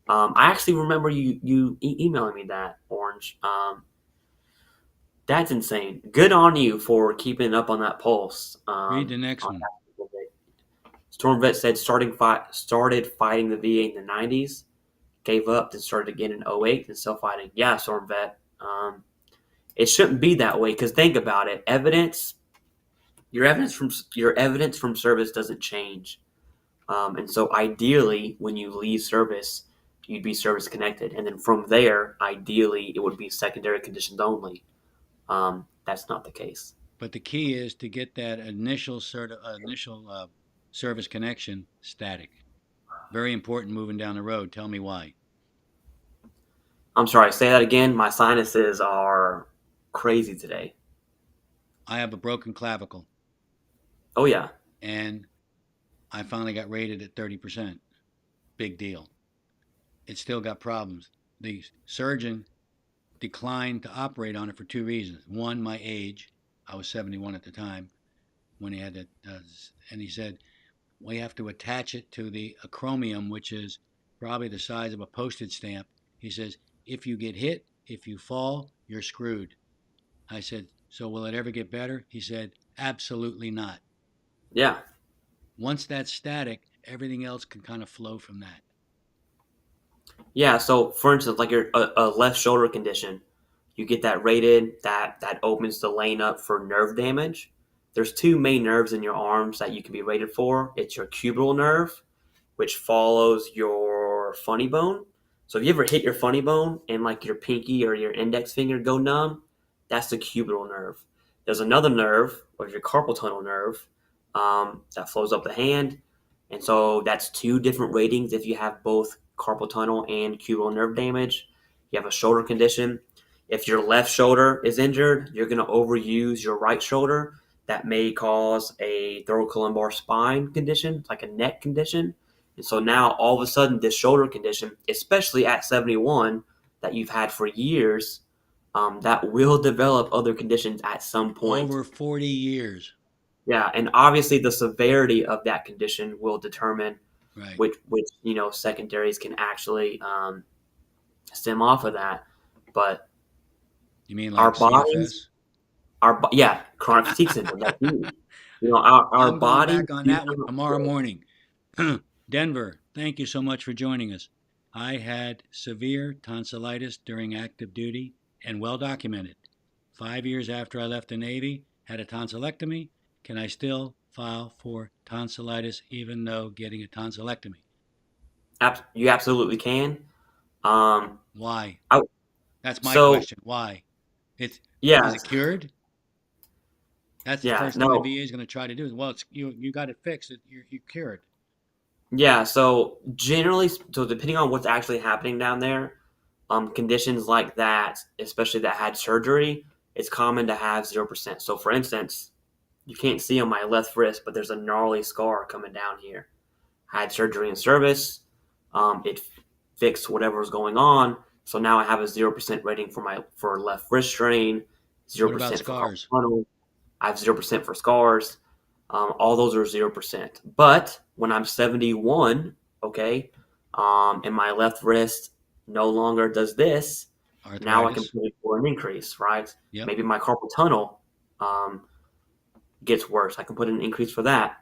I actually remember you emailing me that, Orange. That's insane. Good on you for keeping up on that pulse. Read the next one. Storm Vet said started fighting the VA in the 90s, gave up, then started again in '08, and still fighting. Yeah, Storm Vet. It shouldn't be that way because think about it. Your evidence from service doesn't change. And so ideally, when you leave service, you'd be service connected. And then from there, ideally, it would be secondary conditions only. That's not the case. But the key is to get that initial service connection static. Very important moving down the road. Tell me why. I'm sorry, say that again. My sinuses are crazy today. I have a broken clavicle, Oh, yeah. and I finally got rated at 30%. Big deal. It still got problems. The surgeon declined to operate on it for two reasons. One, my age. I was 71 at the time when he had it, and he said we have to attach it to the acromion, which is probably the size of a postage stamp. He says if you get hit, if you fall, you're screwed. I said, so will it ever get better? He said, absolutely not. Yeah. Once that's static, everything else can kind of flow from that. Yeah. So, for instance, like a left shoulder condition, you get that rated, that opens the lane up for nerve damage. There's two main nerves in your arms that you can be rated for. It's your cubital nerve, which follows your funny bone. So if you ever hit your funny bone and like your pinky or your index finger go numb, that's the cubital nerve. There's another nerve, or your carpal tunnel nerve, that flows up the hand. And so that's two different ratings if you have both carpal tunnel and cubital nerve damage. You have a shoulder condition. If your left shoulder is injured, you're going to overuse your right shoulder. That may cause a thoracolumbar spine condition, like a neck condition. And so now all of a sudden, this shoulder condition, especially at 71, that you've had for years, that will develop other conditions at some point. Over 40 years. Yeah, and obviously the severity of that condition will determine Right. which secondaries can actually stem off of that. But You mean our like bodies, CFS? chronic fatigue syndrome. That's huge. Our I'm going bodies back on do that one not tomorrow work. morning. Denver, thank you so much for joining us. I had severe tonsillitis during active duty and well documented. 5 years after I left the Navy, had a tonsillectomy. Can I still file for tonsillitis even though getting a tonsillectomy? You absolutely can. Um, Why? I, That's my so question. Why? It's is yeah, it cured? That's the yeah, first thing the no, VA is going to try to do. Well, it's you got it fixed. You're cured. yeah. So generally, so depending on what's actually happening down there, conditions like that, especially that had surgery, it's common to have 0%. So for instance, you can't see on my left wrist, but there's a gnarly scar coming down here. I had surgery in service. It fixed whatever was going on. So now I have a 0% rating for left wrist strain, What about 0% for carpal scars? tunnel. I have 0% for scars. All those are 0%. But when I'm 71, okay, and my left wrist no longer does this, now I can Arthritis? put it for an increase, right? Yep. Maybe my carpal tunnel um, gets worse. I can put in an increase for that.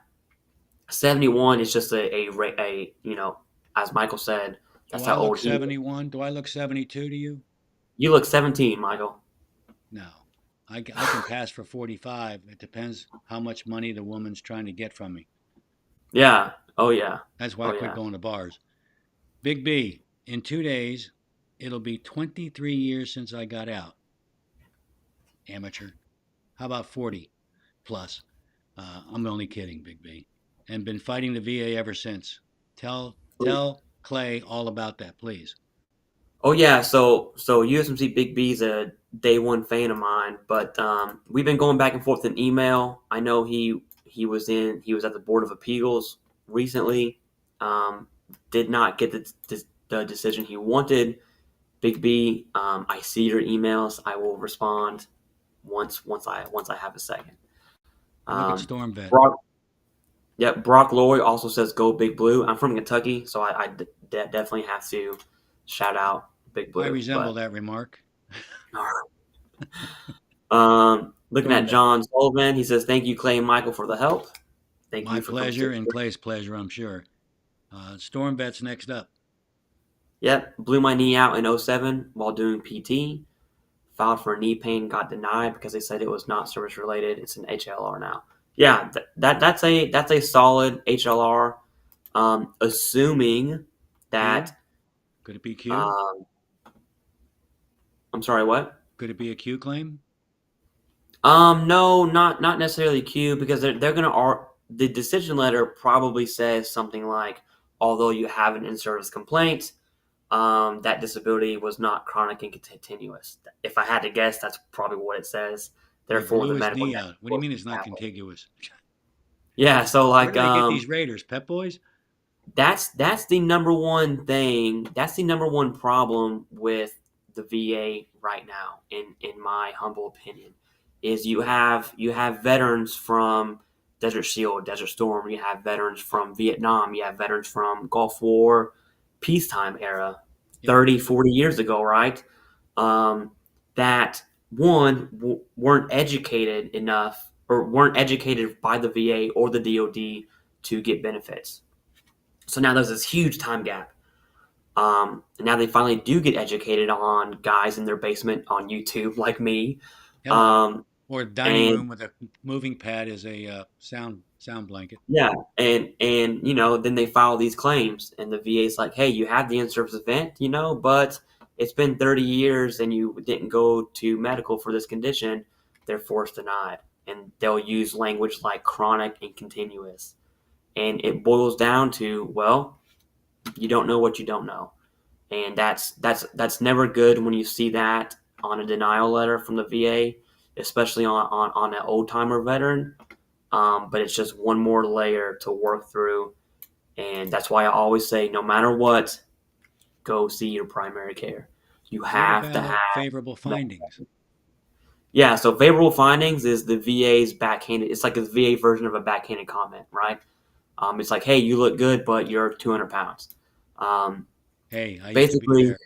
71 is just a as Michael said, Do that's I how look old he is. 71? Do I look 72 to you? You look 17, Michael. No. I can pass for 45. It depends how much money the woman's trying to get from me. Yeah. Oh yeah. That's why I Oh quit yeah. going to bars. Big B, in 2 days, it'll be 23 years since I got out. Amateur. How about 40 plus? I'm only kidding, Big B. And been fighting the VA ever since. Tell Clay all about that, please. Oh yeah. So USMC Big B's a day one fan of mine, but we've been going back and forth in email. I know he was at the Board of Appeals recently. Um, did not get the decision he wanted. Big B, I see your emails. I will respond once I have a second. Look at Um, Storm Vet. Brock, yeah, Brock Lloyd also says go Big Blue. I'm from Kentucky, so definitely have to shout out Big I Blue. resemble But that remark. looking Storm at Vet. John Sullivan, he says thank you, Clay and Michael, for the help. Thank My you for coming to pleasure the and show. Clay's pleasure, I'm sure. Storm Vet's next up. Yep, blew my knee out in '07 while doing PT. Filed for knee pain, got denied because they said it was not service related. It's an HLR now. Yeah, that's a solid HLR. Assuming Q? that Could it be Q? um, I'm sorry, what? Could it be a Q claim? No, not necessarily Q because they're gonna the decision letter probably says something like, although you have an in-service complaint, that disability was not chronic and continuous. If I had to guess, that's probably what it says. He Therefore, blew the his medical knee net out. What do you will mean be it's not valid. contiguous? Yeah, so Where like do they get these Raiders? Pep Boys? that's the number one thing. That's the number one problem with the VA right now, in my humble opinion, is you have veterans from Desert Shield, Desert Storm. You have veterans from Vietnam. You have veterans from Gulf War, peacetime era, Yep. 30, 40 years ago, right? That one weren't educated enough or weren't educated by the VA or the DoD to get benefits. So now there's this huge time gap. And now they finally do get educated on guys in their basement on YouTube, like me. Yep. Um, Or dining and room with a moving pad as a sound blanket. yeah, and then they file these claims, and the VA's like, "Hey, you had the in-service event, but it's been 30 years and you didn't go to medical for this condition. Therefore, it's denied." And they'll use language like chronic and continuous, and it boils down to, well, you don't know what you don't know, and that's never good when you see that on a denial letter from the VA, especially on an old timer veteran. But it's just one more layer to work through. And that's why I always say, no matter what, go see your primary care. You What have to about have. favorable findings? Yeah, so favorable findings is the VA's backhanded. It's like a VA version of a backhanded comment, right? It's like, hey, you look good, but you're 200 pounds. Um, Hey, I used to be basically, there.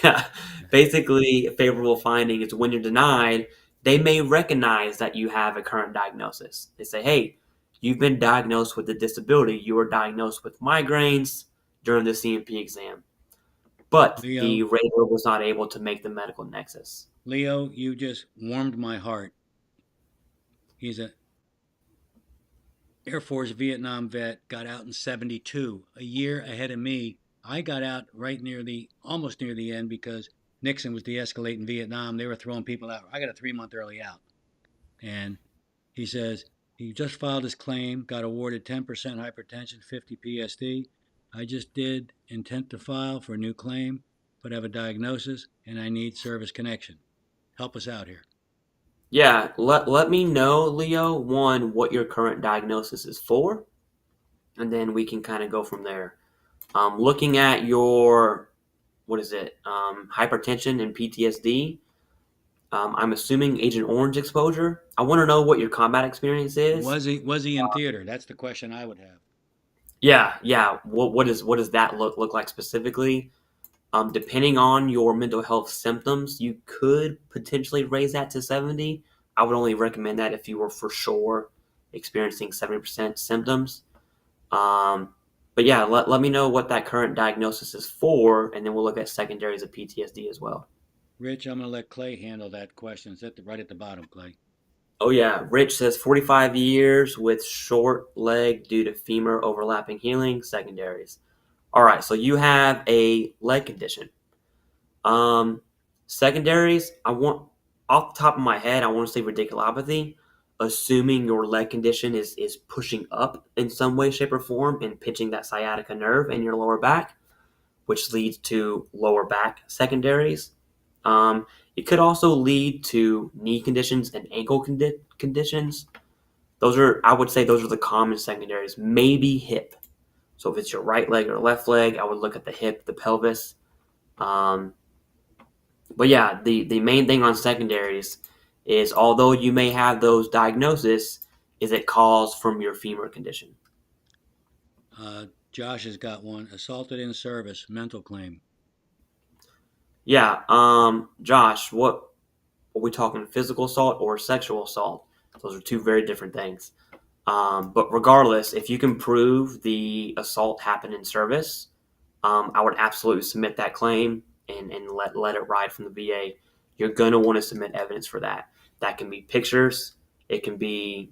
yeah, basically, a favorable finding is when you're denied, they may recognize that you have a current diagnosis. They say, hey, you've been diagnosed with a disability. You were diagnosed with migraines during the CMP exam, but the Leo, rater was not able to make the medical nexus. Leo, you just warmed my heart. He's a Air Force Vietnam vet, got out in 72, a year ahead of me. I got out right almost near the end because Nixon was de-escalating Vietnam. They were throwing people out. I got a 3 month early out. And he says he just filed his claim, got awarded 10% hypertension, 50 PSD. I just did intent to file for a new claim, but have a diagnosis and I need service connection. Help us out here. Yeah, let me know, Leo, one, what your current diagnosis is for, and then we can kind of go from there. Looking at your, what is it, hypertension and PTSD, I'm assuming Agent Orange exposure. I want to know what your combat experience is. Was he in theater? That's the question I would have. Yeah, yeah. What does that look like specifically? Depending on your mental health symptoms, you could potentially raise that to 70. I would only recommend that if you were for sure experiencing 70% symptoms. Um, but yeah, let me know what that current diagnosis is for, and then we'll look at secondaries of PTSD as well. Rich, I'm going to let Clay handle that question. It's right at the bottom, Clay. Oh yeah, Rich says 45 years with short leg due to femur overlapping healing secondaries. All right, so you have a leg condition. Um, Secondaries, I want off the top of my head, I want to say radiculopathy, assuming your leg condition is pushing up in some way, shape, or form and pitching that sciatica nerve in your lower back, which leads to lower back secondaries. It could also lead to knee conditions and ankle conditions. I would say, those are the common secondaries. Maybe hip. So if it's your right leg or left leg, I would look at the hip, the pelvis. Um, but yeah, the main thing on secondaries is, although you may have those diagnoses, is it caused from your femur condition. Josh has got one. Assaulted in service, mental claim. Yeah, Josh, what are we talking, physical assault or sexual assault? Those are two very different things. But regardless, if you can prove the assault happened in service, I would absolutely submit that claim and let it ride from the VA. You're going to want to submit evidence for that. That can be pictures. It can be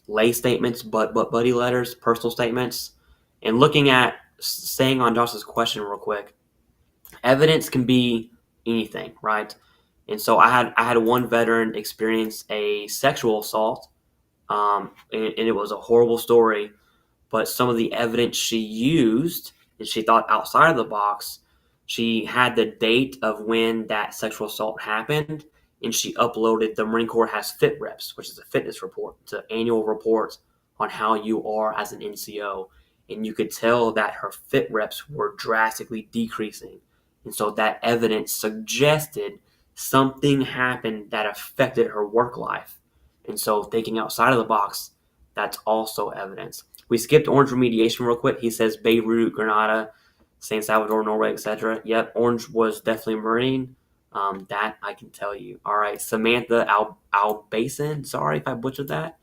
lay statements, but buddy letters, personal statements. And looking at, staying on Josh's question real quick, evidence can be anything, right? And so I had one veteran experience a sexual assault, and it was a horrible story. But some of the evidence she used, and she thought outside of the box. She had the date of when that sexual assault happened, and she uploaded. The Marine Corps has fit reps, which is a fitness report. It's an annual report on how you are as an NCO, and you could tell that her fit reps were drastically decreasing, and so that evidence suggested something happened that affected her work life. And so, thinking outside of the box, that's also evidence. We skipped Orange remediation real quick. He says Beirut, Grenada, San Salvador, Norway, etc. Yep, Orange was definitely a Marine. That I can tell you. All right, Samantha Albason. Sorry if I butchered that.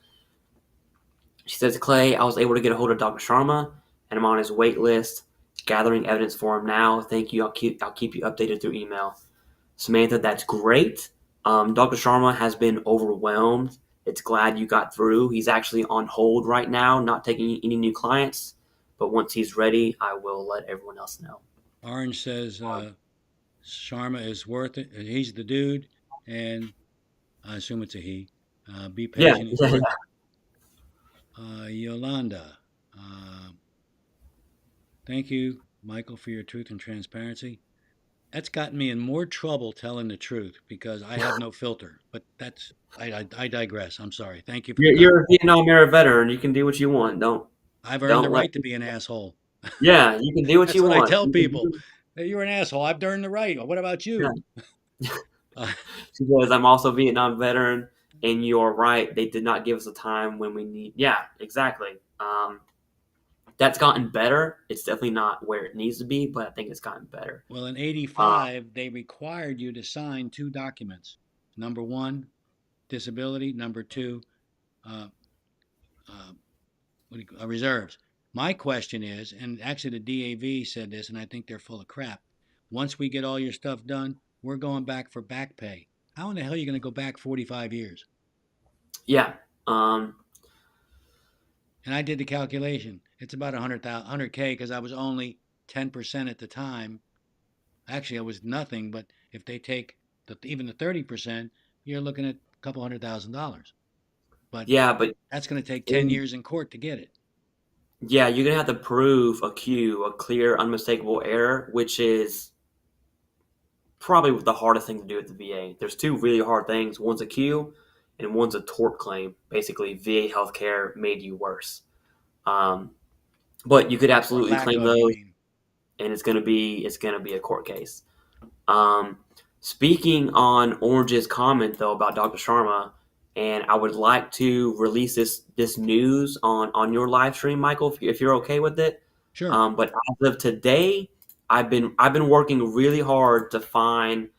She says, Clay, I was able to get a hold of Dr. Sharma, and I'm on his wait list. gathering evidence for him now. Thank you. I'll keep you updated through email. Samantha, that's great. Dr. Sharma has been overwhelmed. It's glad you got through. He's actually on hold right now, not taking any new clients. But once he's ready, I will let everyone else know. Orange says Sharma is worth it. He's the dude, and I assume it's a he. Be Yeah, patient. He's yeah, worth it. Yolanda, uh, thank you, Michael, for your truth and transparency. That's gotten me in more trouble telling the truth because I have no filter. But I digress. I'm sorry. Thank you for the You're comment. a Vietnam era veteran. You can do what you want. Don't I've earned the don't let. right to be an assoul. Yeah, you can do what That's you what I want. tell people. Hey, you're an asshole. I've earned the right. What about Yeah. you? Uh, Because I'm also a Vietnam veteran, and you're right. They did not give us a time when we need. Yeah, exactly. That's gotten better. It's definitely not where it needs to be, but I think it's gotten better. well, in Uh, 85, they required you to sign two documents. Number one, disability. Number two, uh, uh, reserves. My question is, and actually the DAV said this, and I think they're full of crap. Once we get all your stuff done, we're going back for back pay. How in the hell are you going to go back 45 years? yeah. Um, And I did the calculation. It's about 100K because I was only 10% at the time. Actually, I was nothing, but if they take even the 30%, you're looking at a couple $100,000. But yeah, but that's going to take 10 in, years in court to get it. yeah, you're gonna have to prove a Q, a clear, unmistakable error, which is probably the hardest thing to do at the VA. There's two really hard things. One's a Q, and one's a tort claim. Basically, VA healthcare made you worse. Um, but you could Or absolutely lack claim of, you those, mean? and it's gonna be a court case. Um, Speaking on Orange's comment though about Dr. Sharma, and I would like to release this news on your live stream, Michael, if you're okay with it. Sure. But as of today, I've been working really hard to find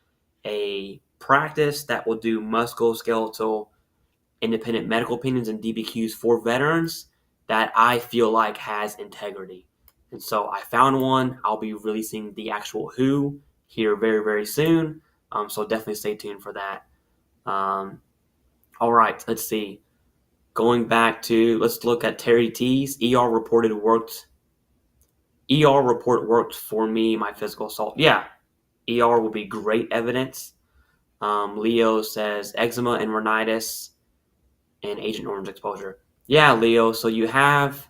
a practice that will do musculoskeletal independent medical opinions and DBQs for veterans that I feel like has integrity. And so I found one. I'll be releasing the actual who here very, very soon. So definitely stay tuned for that. Um, all right, let's see. Going back to, let's look at Terry T's ER report worked for me, my physical assault. Yeah, ER will be great evidence. Leo says eczema and rhinitis and Agent Orange exposure. Yeah, Leo. So you have.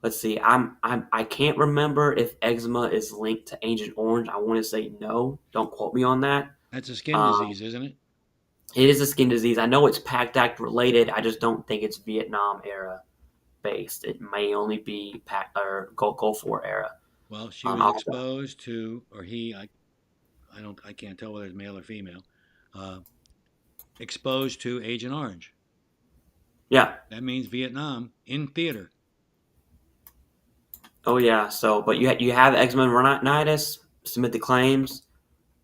Let's see. I can't remember if eczema is linked to Agent Orange. I want to say no. Don't quote me on that. That's a skin Um, disease, isn't it? it is a skin disease. I know it's PACT Act related. I just don't think it's Vietnam era based. It may only be PACT or Gulf War era. Well, she was exposed to, or he, I can't tell whether it's male or female, uh, exposed to Agent Orange. Yeah. That means Vietnam in theater. Oh yeah. So, but you have eczema and rhinitis. Submit the claims.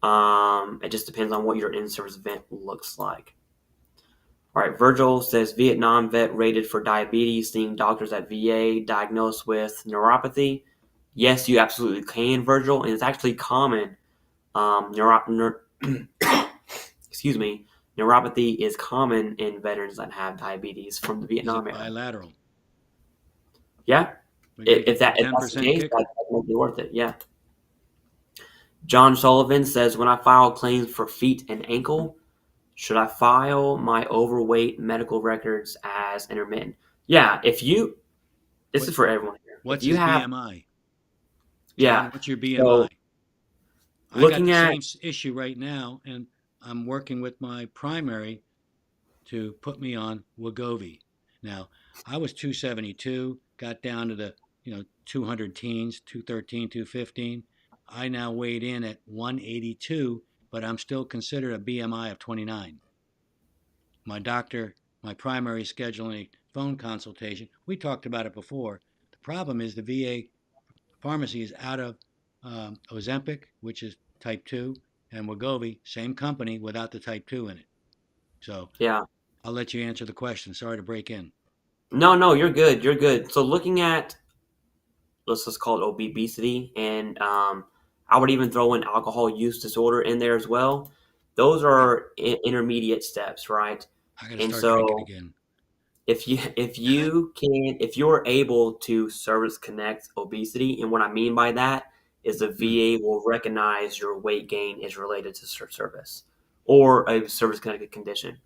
It just depends on what your in-service event looks like. All right, Virgil says Vietnam vet rated for diabetes, seeing doctors at VA, diagnosed with neuropathy. Yes, you absolutely can, Virgil, and it's actually common. Excuse me, neuropathy is common in veterans that have diabetes from the Is Vietnam it era. bilateral? Yeah, We got to if get the that if that's the 10% case, kicker. that might be worth it. Yeah. John Sullivan says when I file claims for feet and ankle, should I file my overweight medical records as intermittent? Yeah, if you this What is for everyone here. If What's you his have, BMI? yeah. John, what's your BMI? So I got looking the at, same issue right now, and I'm working with my primary to put me on Wegovy. Now, I was 272, got down to the 200 teens, 213, 215. I now weighed in at 182, but I'm still considered a BMI of 29. My doctor, my primary scheduling phone consultation, we talked about it before. The problem is the VA pharmacy is out of Ozempic, which is type 2, and Wegovy, same company without the type 2 in it. So yeah. I'll let you answer the question. Sorry to break in. No, no, you're good. You're good. So looking at let's just call it obesity, and I would even throw in alcohol use disorder in there as well. Those are intermediate steps, right? I got to And start drinking so again. if you're able to service connect obesity, and what I mean by that is the Hmm. VA will recognize your weight gain is related to service or a service connected condition.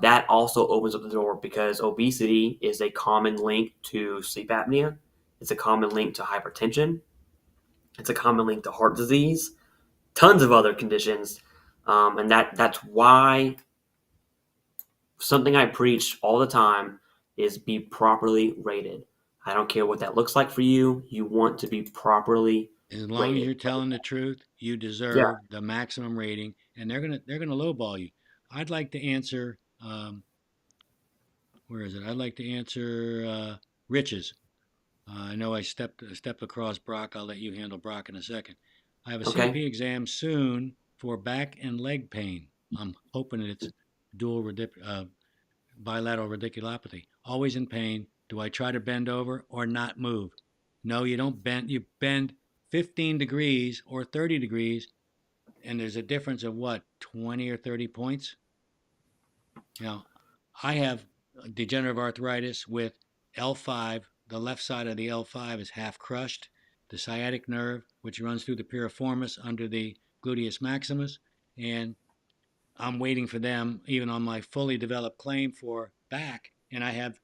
That also opens up the door because obesity is a common link to sleep apnea. It's a common link to hypertension. It's a common link to heart disease, tons of other conditions, and that's why something I preach all the time is be properly rated. I don't care what that looks like for you. You want to be properly As long as rated. you're telling the truth, you Yeah. deserve the maximum rating, and they're gonna lowball you. I'd like to answer. Where is it? I'd like to answer Rich's. I know I stepped across Brock. I'll let you handle Brock in a second. I have a Okay. CMP exam soon for back and leg pain. I'm hoping it's bilateral radiculopathy. Always in pain. Do I try to bend over or not move? No, you don't bend. You bend 15 degrees or 30 degrees, and there's a difference of what, 20 or 30 points? Now, I have degenerative arthritis with L5. The left side of the L5 is half crushed. The sciatic nerve, which runs through the piriformis under the gluteus maximus, and I'm waiting for them, even on my fully developed claim for back, and I have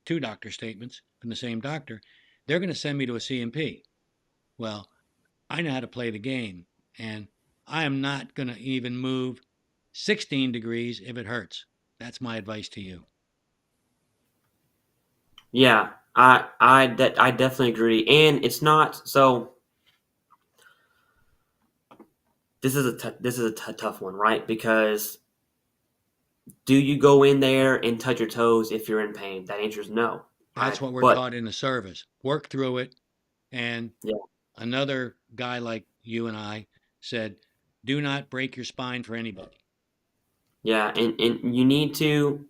two doctor statements from the same doctor. They're going to send me to a CMP. Well, I know how to play the game, and I am not going to even move 16 degrees if it hurts. That's my advice to you. Yeah. I definitely agree, and it's not so. This is a tough one, right? Because do you go in there and touch your toes if you're in pain? That answer is no, That's right? what we're But taught in the service. Work through it. And yeah, another guy like you and I said, do not break your spine for anybody. yeah, and you need to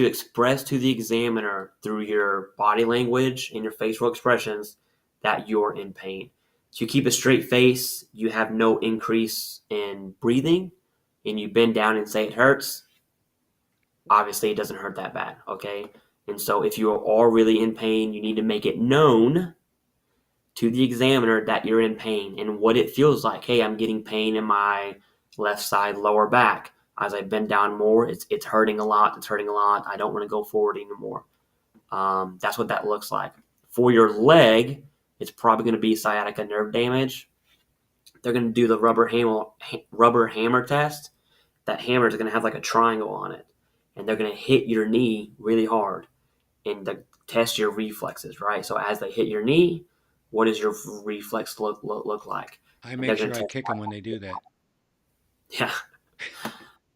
express to the examiner through your body language and your facial expressions that you're in pain. So you keep a straight face, you have no increase in breathing, and you bend down and say it hurts. Obviously, it doesn't hurt that bad, okay? And so if you are really in pain, you need to make it known to the examiner that you're in pain and what it feels like. Hey, I'm getting pain in my left side lower back. As I bend down more, it's hurting a lot. It's hurting a lot. I don't want to go forward anymore. That's what that looks like. For your leg, it's probably going to be sciatica nerve damage. They're going to do the rubber hammer test. That hammer is going to have like a triangle on it, and they're going to hit your knee really hard and test your reflexes, right? So as they hit your knee, what does your reflex look like? I And make they're going sure to I test kick them when they do that. that. Yeah.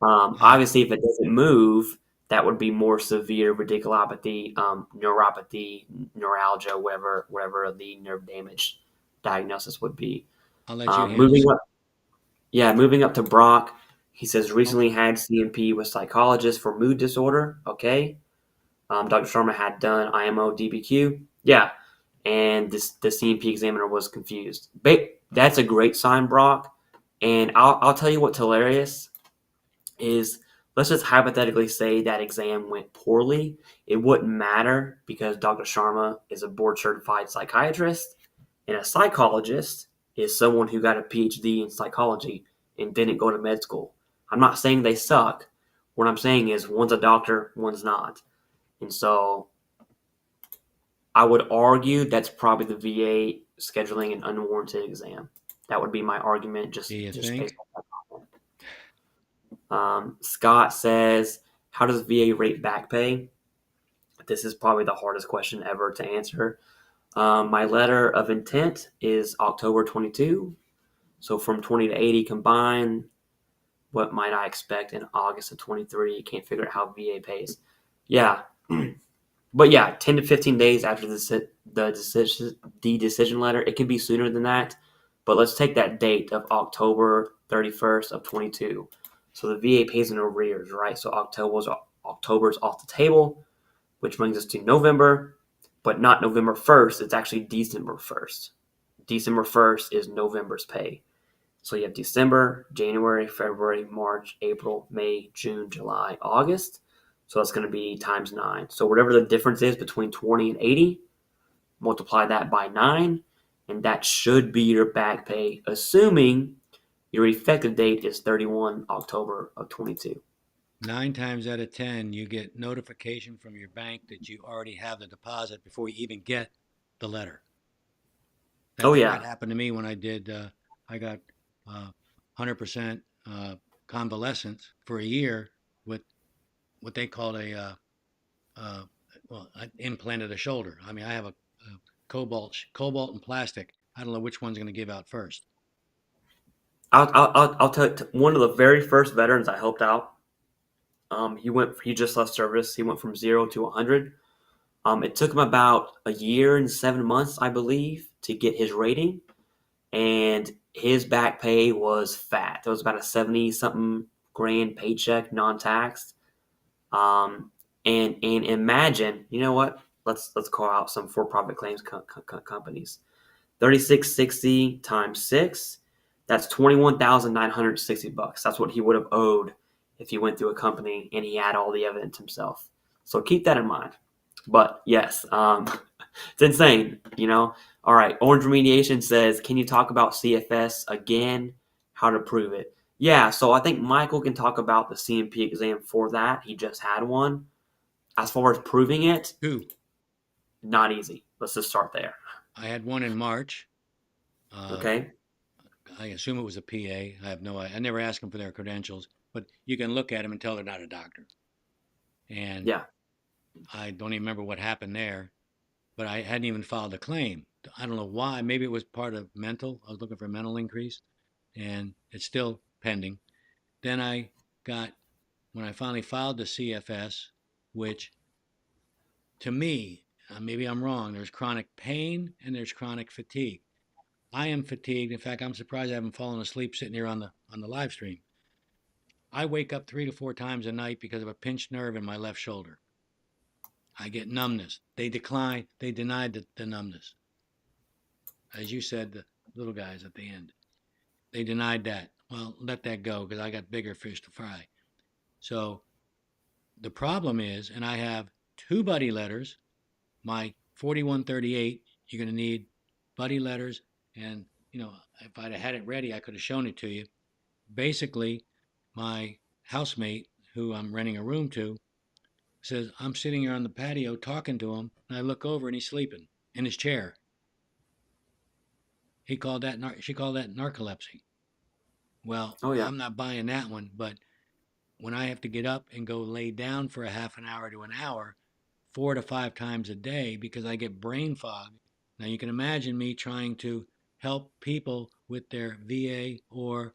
Uh, Obviously, if it doesn't move, that would be more severe radiculopathy, neuropathy, neuralgia, wherever the nerve damage diagnosis would be. I'll let you handle Moving it. up, yeah, moving up to Brock. He says Oh, recently had CMP with psychologist for mood disorder. Okay, Dr. Sharma had done IMO DBQ. Yeah, and the CMP examiner was confused. But that's a great sign, Brock. And I'll tell you what's hilarious is let's just hypothetically say that exam went poorly. It wouldn't matter because Dr. Sharma is a board certified psychiatrist, and a psychologist is someone who got a PhD in psychology and didn't go to med school. I'm not saying they suck. What I'm saying is one's a doctor, one's not. And so I would argue that's probably the VA scheduling an unwarranted exam. That would be my argument, do you just based think? on that. Scott says, "How does VA rate back pay?" This is probably the hardest question ever to answer. My letter of intent is October 22. So from 20 to 80 combined, what might I expect in August of 23? Can't figure out how VA pays. Yeah, but yeah, 10 to 15 days after the decision letter. It could be sooner than that, but let's take that date of October 31st of 22. So the VA pays in arrears, right? So October's off the table, which brings us to November. but not November 1st. It's actually December 1st. December 1st is November's pay. So you have December, January, February, March, April, May, June, July, August. So that's going to be times 9. So whatever the difference is between 20 and 80, multiply that by 9, and that should be your back pay, assuming your effective date is 31 October of 22. 9 times out of 10, you get notification from your bank that you already have the deposit before you even get the letter. Oh, That yeah. happened to me when I did. I got 100% convalescence for a year with what they called uh, well, I implanted a shoulder. I mean, I have a cobalt and plastic. I don't know which one's going to give out first. I'll tell you, one of the very first veterans I helped out, he just left service. He went from 0 to 100. It took him about a year and 7 months, I believe, to get his rating. And his back pay was fat. It was about a 70 something grand paycheck, non-taxed. Um, and imagine, you know what? Let's call out some for-profit claims companies. 3660 times 6, that's $21,960. That's what he would have owed if he went through a company and he had all the evidence himself. So keep that in mind. But yes, it's insane, you know. All right, Orange Remediation says, can you talk about CFS again? How to prove it? Yeah, so I think Michael can talk about the CMP exam for that. He just had one. As far as proving it, Two. not easy. Let's just start there. I had one in March. Uh, Okay. I assume it was a PA. I have no idea. I never asked them for their credentials, but you can look at them and tell they're not a doctor. And Yeah. I don't even remember what happened there, but I hadn't even filed a claim. I don't know why. Maybe it was part of mental. I was looking for a mental increase, and it's still pending. Then I got, when I finally filed the CFS, which to me, maybe I'm wrong, there's chronic pain and there's chronic fatigue. I am fatigued. In fact, I'm surprised I haven't fallen asleep sitting here on the live stream. I wake up 3 to 4 times a night because of a pinched nerve in my left shoulder. I get numbness. They denied the numbness. As you said, the little guys at the end. They denied that. Well, let that go because I got bigger fish to fry. So the problem is, and I have 2 buddy letters. My 4138, you're going to need buddy letters. And, if I'd have had it ready, I could have shown it to you. Basically, my housemate, who I'm renting a room to, says, I'm sitting here on the patio talking to him, and I look over and he's sleeping in his chair. She called that narcolepsy. Well, Oh, yeah. I'm not buying that one, but when I have to get up and go lay down for a half an hour to an hour, 4 to 5 times a day because I get brain fog. Now you can imagine me trying to help people with their VA or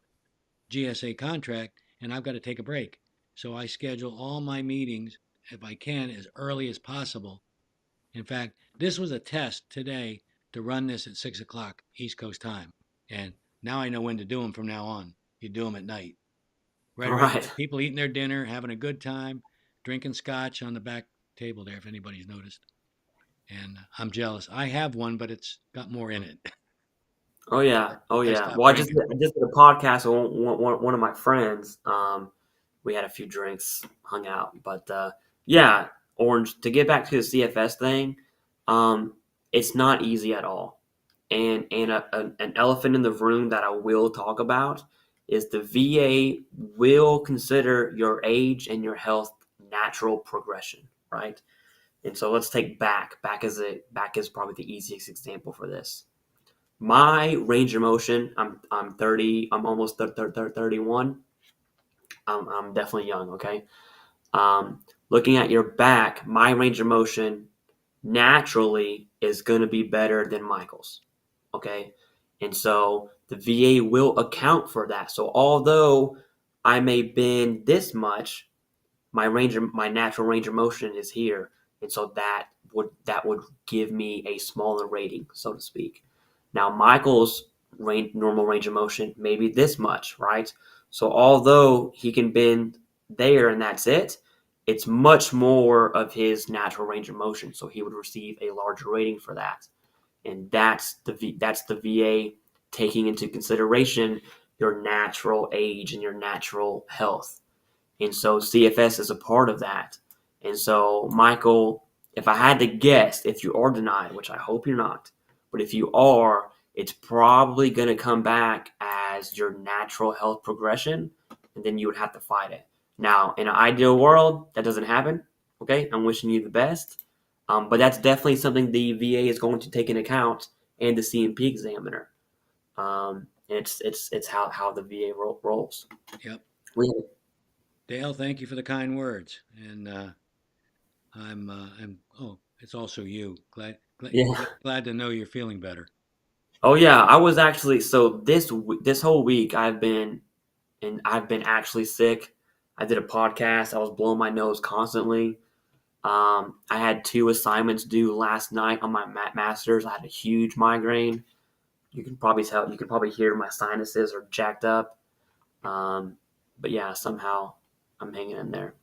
GSA contract, and I've got to take a break. So I schedule all my meetings, if I can, as early as possible. In fact, this was a test today to run this at 6 o'clock East Coast time. And now I know when to do them from now on. You do them at night. Right All around right. there. People eating their dinner, having a good time, drinking scotch on the back table there, if anybody's noticed. And I'm jealous. I have one, but it's got more in it. Oh yeah, oh I yeah. stopped Well, drinking. I just did a podcast with one of my friends. We had a few drinks, hung out, but yeah, Orange. To get back to the CFS thing, um, it's not easy at all. And an elephant in the room that I will talk about is the VA will consider your age and your health natural progression, right? And so let's take back. Back is probably the easiest example for this. My range of motion, I'm 30, I'm almost 31. I'm definitely young, okay? Looking at your back, my range of motion naturally is going to be better than Michael's, okay? And so the VA will account for that. So although I may bend this much, my natural range of motion is here, and so that would give me a smaller rating, so to speak. Now Michael's normal range of motion may be this much, right? So although he can bend there and that's it, it's much more of his natural range of motion, so he would receive a larger rating for that. And that's the VA taking into consideration your natural age and your natural health. And so CFS is a part of that. And so, Michael, if I had to guess, if you are denied, which I hope you're not, but if you are, it's probably going to come back as your natural health progression, and then you would have to fight it. Now, in an ideal world, that doesn't happen. Okay, I'm wishing you the best. But that's definitely something the VA is going to take into account, and the CMP examiner. It's how the VA rolls. Yep. We Dale, thank you for the kind words. And oh, it's also you. yeah. Glad to know you're feeling better. Oh yeah, I was actually so this whole week I've been actually sick. I did a podcast. I was blowing my nose constantly. I had 2 assignments due last night on my masters. I had a huge migraine. You can probably tell. You can probably hear my sinuses are jacked up. Um, but yeah, somehow I'm hanging in there.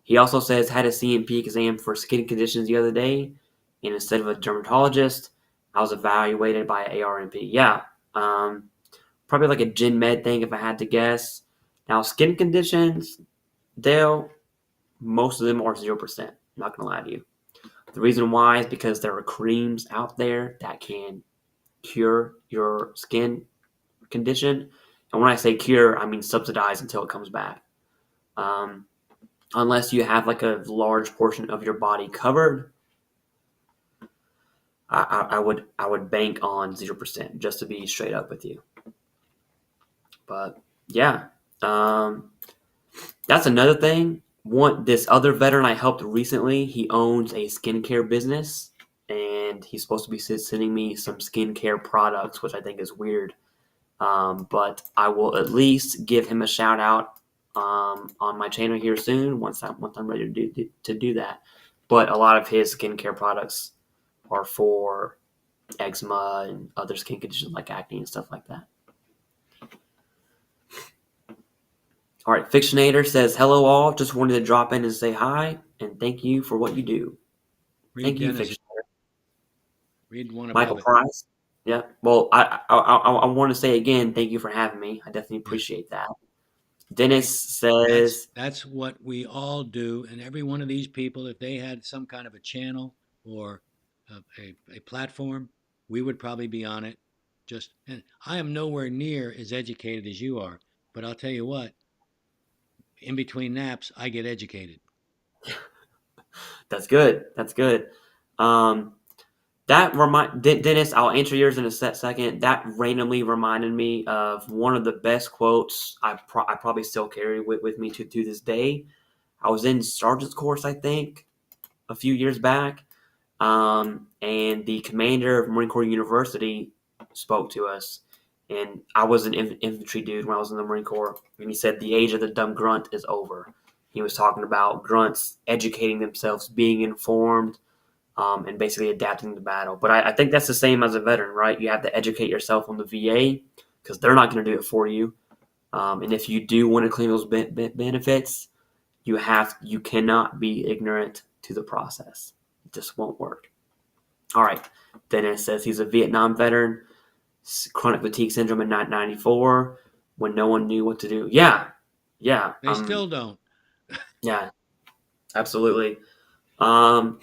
He also says had a CMP exam for skin conditions the other day, and instead of a dermatologist, I was evaluated by ARNP. Yeah, um, probably like a gen med thing if I had to guess. Now, skin conditions, Dale, most of them are 0%. I'm not gonna lie to you. The reason why is because there are creams out there that can cure your skin condition, and when I say cure, I mean subsidize until it comes back. Um, Unless you have like a large portion of your body covered, I would bank on 0% just to be straight up with you. But yeah, um, that's another thing. This other veteran I helped recently, he owns a skincare business, and he's supposed to be sending me some skincare products, which I think is weird. But I will at least give him a shout out on my channel here soon once I'm ready to do that. But a lot of his skincare products are for eczema and other skin conditions like acne and stuff like that. All right, Fictionator says, hello all. Just wanted to drop in and say hi and thank you for what you do. Read Thank you, Dennis. Fictionator. Read one Michael above it. Price. Yeah. Well, I want to say again, thank you for having me. I definitely Yeah. appreciate that. Hey, Dennis says, that's what we all do, and every one of these people, if they had some kind of a channel or a platform, we would probably be on it. Just, and I am nowhere near as educated as you are, but I'll tell you what, in between naps, I get educated. that's good. That's good. Um, Dennis, I'll answer yours in a second. That randomly reminded me of one of the best quotes I probably still carry with me to this day. I was in sergeant's course, I think, a few years back, and the commander of Marine Corps University spoke to us. And I was an infantry dude when I was in the Marine Corps, and he said the age of the dumb grunt is over. He was talking about grunts educating themselves, being informed, and basically adapting to battle. But I think that's the same as a veteran, right? You have to educate yourself on the VA because they're not going to do it for you. And if you do want to claim those benefits, you cannot be ignorant to the process. It just won't work. All right. Dennis says he's a Vietnam veteran, chronic fatigue syndrome in 1994 when no one knew what to do. Yeah. Yeah. They still don't. Yeah, absolutely. Um,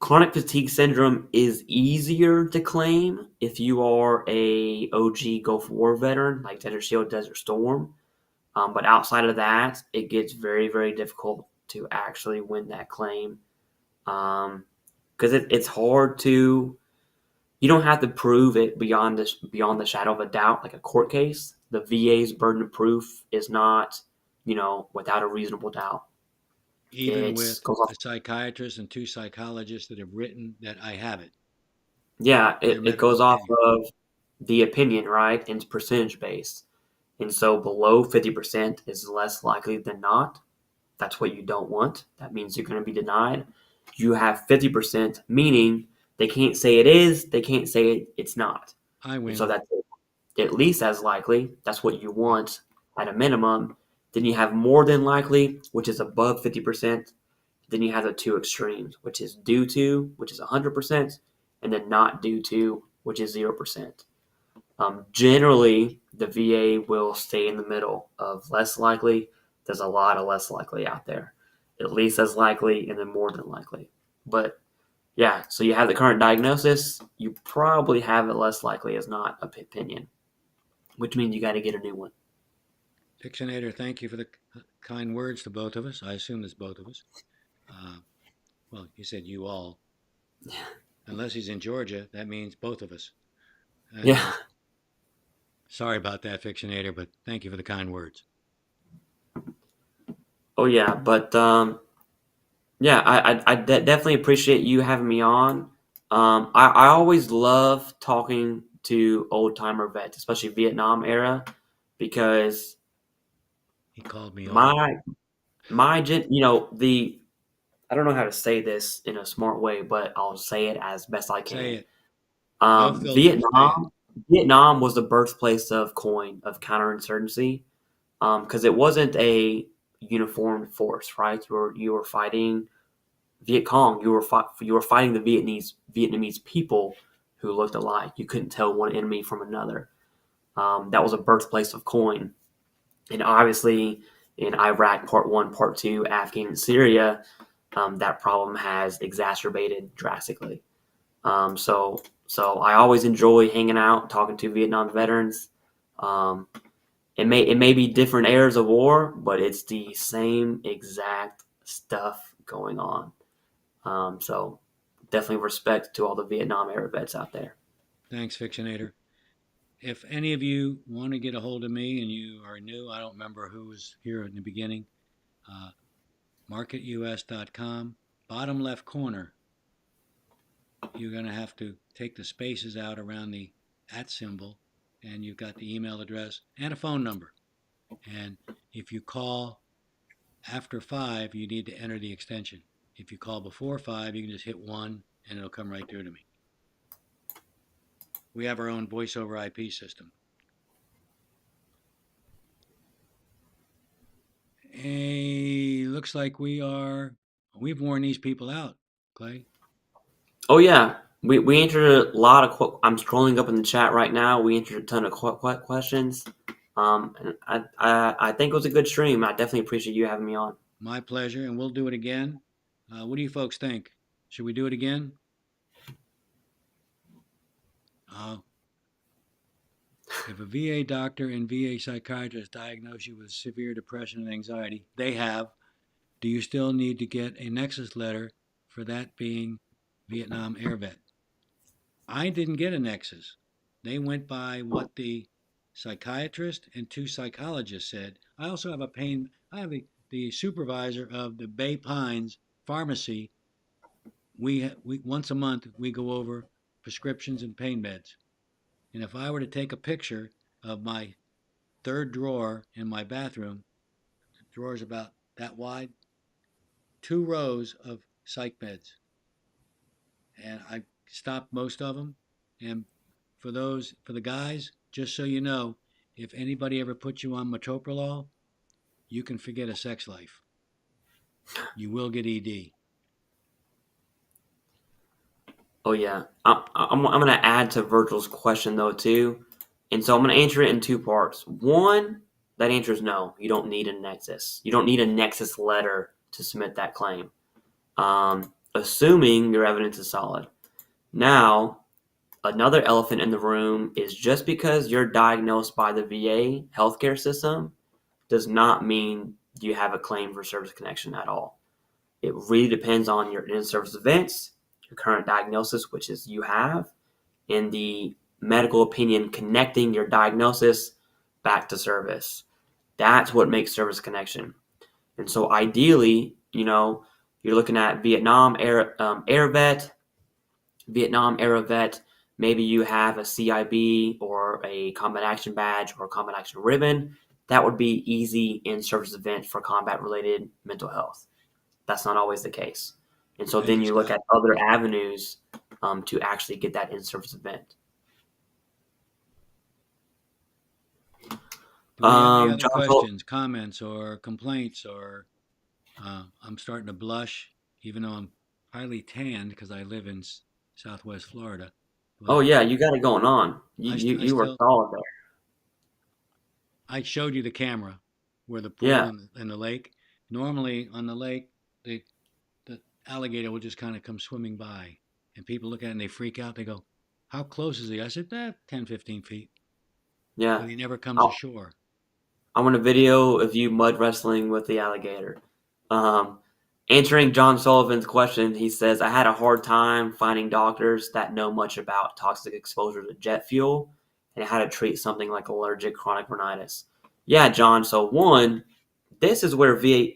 Chronic fatigue syndrome is easier to claim if you are a OG Gulf War veteran like Desert Shield, Desert Storm. But outside of that, it gets very, very difficult to actually win that claim because it's hard to. You don't have to prove it beyond the shadow of a doubt, like a court case. The VA's burden of proof is not, without a reasonable doubt. Even It's with goes off. a psychiatrist and 2 psychologists that have written that I have it, Yeah, their it medical goes off opinion. of the opinion, right? And it's percentage based. And so below 50% is less likely than not. That's what you don't want. That means you're going to be denied. You have 50%, meaning they can't say it is, they can't say it's not. I And so win. that's at least as likely. That's what you Yeah. want at a minimum. Then you have more than likely, which is above 50%. Then you have the two extremes, which is due to, which is 100%, and then not due to, which is 0%. Generally, the VA will stay in the middle of less likely. There's a lot of less likely out there, at least as likely, and then more than likely. But yeah, so you have the current diagnosis, you probably have it less likely as not opinion, which means you got to get a new one. Fictionator, thank you for the kind words to both of us. I assume it's both of us. Uh, well, you said you all. Unless he's in Georgia, that means both of us. Yeah. Sorry about that, Fictionator, but thank you for the kind words. Oh yeah, but yeah, I definitely appreciate you having me on. I always love talking to old timer vets, especially Vietnam era, because He called me old. the I don't know how to say this in a smart way, but I'll say it as best I Say can. it. No filter. Say it. Vietnam was the birthplace of coin of counterinsurgency, because it wasn't a uniformed force, right? You were fighting Viet Cong. You were fighting the Vietnamese people who looked alike. You couldn't tell one enemy from another. That was a birthplace of coin, and obviously in Iraq Part One, Part Two, Afghanistan, and Syria, that problem has exacerbated drastically. So I always enjoy hanging out, talking to Vietnam veterans. Um, it may be different eras of war, but it's the same exact stuff going on. So definitely respect to all the Vietnam era vets out there. Thanks, Fictionator. If any of you want to get a hold of me and you are new, I don't remember who was here in the beginning. Uh, MarketUS.com, bottom left corner, you're going to have to take the spaces out around the at symbol, and you've got the email address and a phone number. And if you call after 5, you need to enter the extension. If you call before 5, you can just hit 1 and it'll come right through to me. We have our own voice over IP system. Hey, looks like we've worn these people out, Clay. Oh yeah, we answered a lot of. I'm scrolling up in the chat right now. We answered a ton of questions. And I think it was a good stream. I definitely appreciate you having me on. My pleasure, and we'll do it again. What do you folks think? Should we do it again? Uh, if a VA doctor and VA psychiatrist diagnose you with severe depression and anxiety, they have, do you still need to get a nexus letter for that being Vietnam air vet? I didn't get a nexus. They went by what the psychiatrist and 2 psychologists said. I also have I have the supervisor of the Bay Pines pharmacy. We once a month we go over prescriptions and pain meds. And if I were to take a picture of my third drawer in my bathroom, the drawer's about that wide, 2 rows of psych meds. And I stopped most of them. And for the guys, just so you know, if anybody ever puts you on metoprolol, you can forget a sex life. You will get ED. Oh yeah, I'm going to add to Virgil's question though too, and so I'm going to answer it in two parts. One, that answer is no. You don't need a nexus. You don't need a nexus letter to submit that claim, assuming your evidence is solid. Now, another elephant in the room is just because you're diagnosed by the VA healthcare system does not mean you have a claim for service connection at all. It really depends on your in-service events, your current diagnosis, which is you have, and the medical opinion connecting your diagnosis back to service. That's what makes service connection. And so ideally, you're looking at Vietnam era vet. Maybe you have a CIB or a combat action badge or a combat action ribbon. That would be easy in service event for combat related mental health. That's not always the case. And so Thank then you, you look Scott. at other avenues to actually get that in-service event. Do we have any other John, so, questions, comments, or complaints? Or I'm starting to blush, even though I'm highly tanned because I live in Southwest Florida. oh But yeah, you got it going on. You I, you I you were still, solid there. I showed you the camera where the pool Yeah, and the lake. Normally on the lake, the alligator will just kind of come swimming by, and people look at it and they freak out. They go, "How close is he?" I said, 10, 15 feet, yeah. but he never comes I, ashore. I want a video of you mud wrestling with the alligator. Um, Answering John Sullivan's question, he says, I had a hard time finding doctors that know much about toxic exposure to jet fuel and how to treat something like allergic chronic rhinitis. Yeah, John. So, one, this is where VA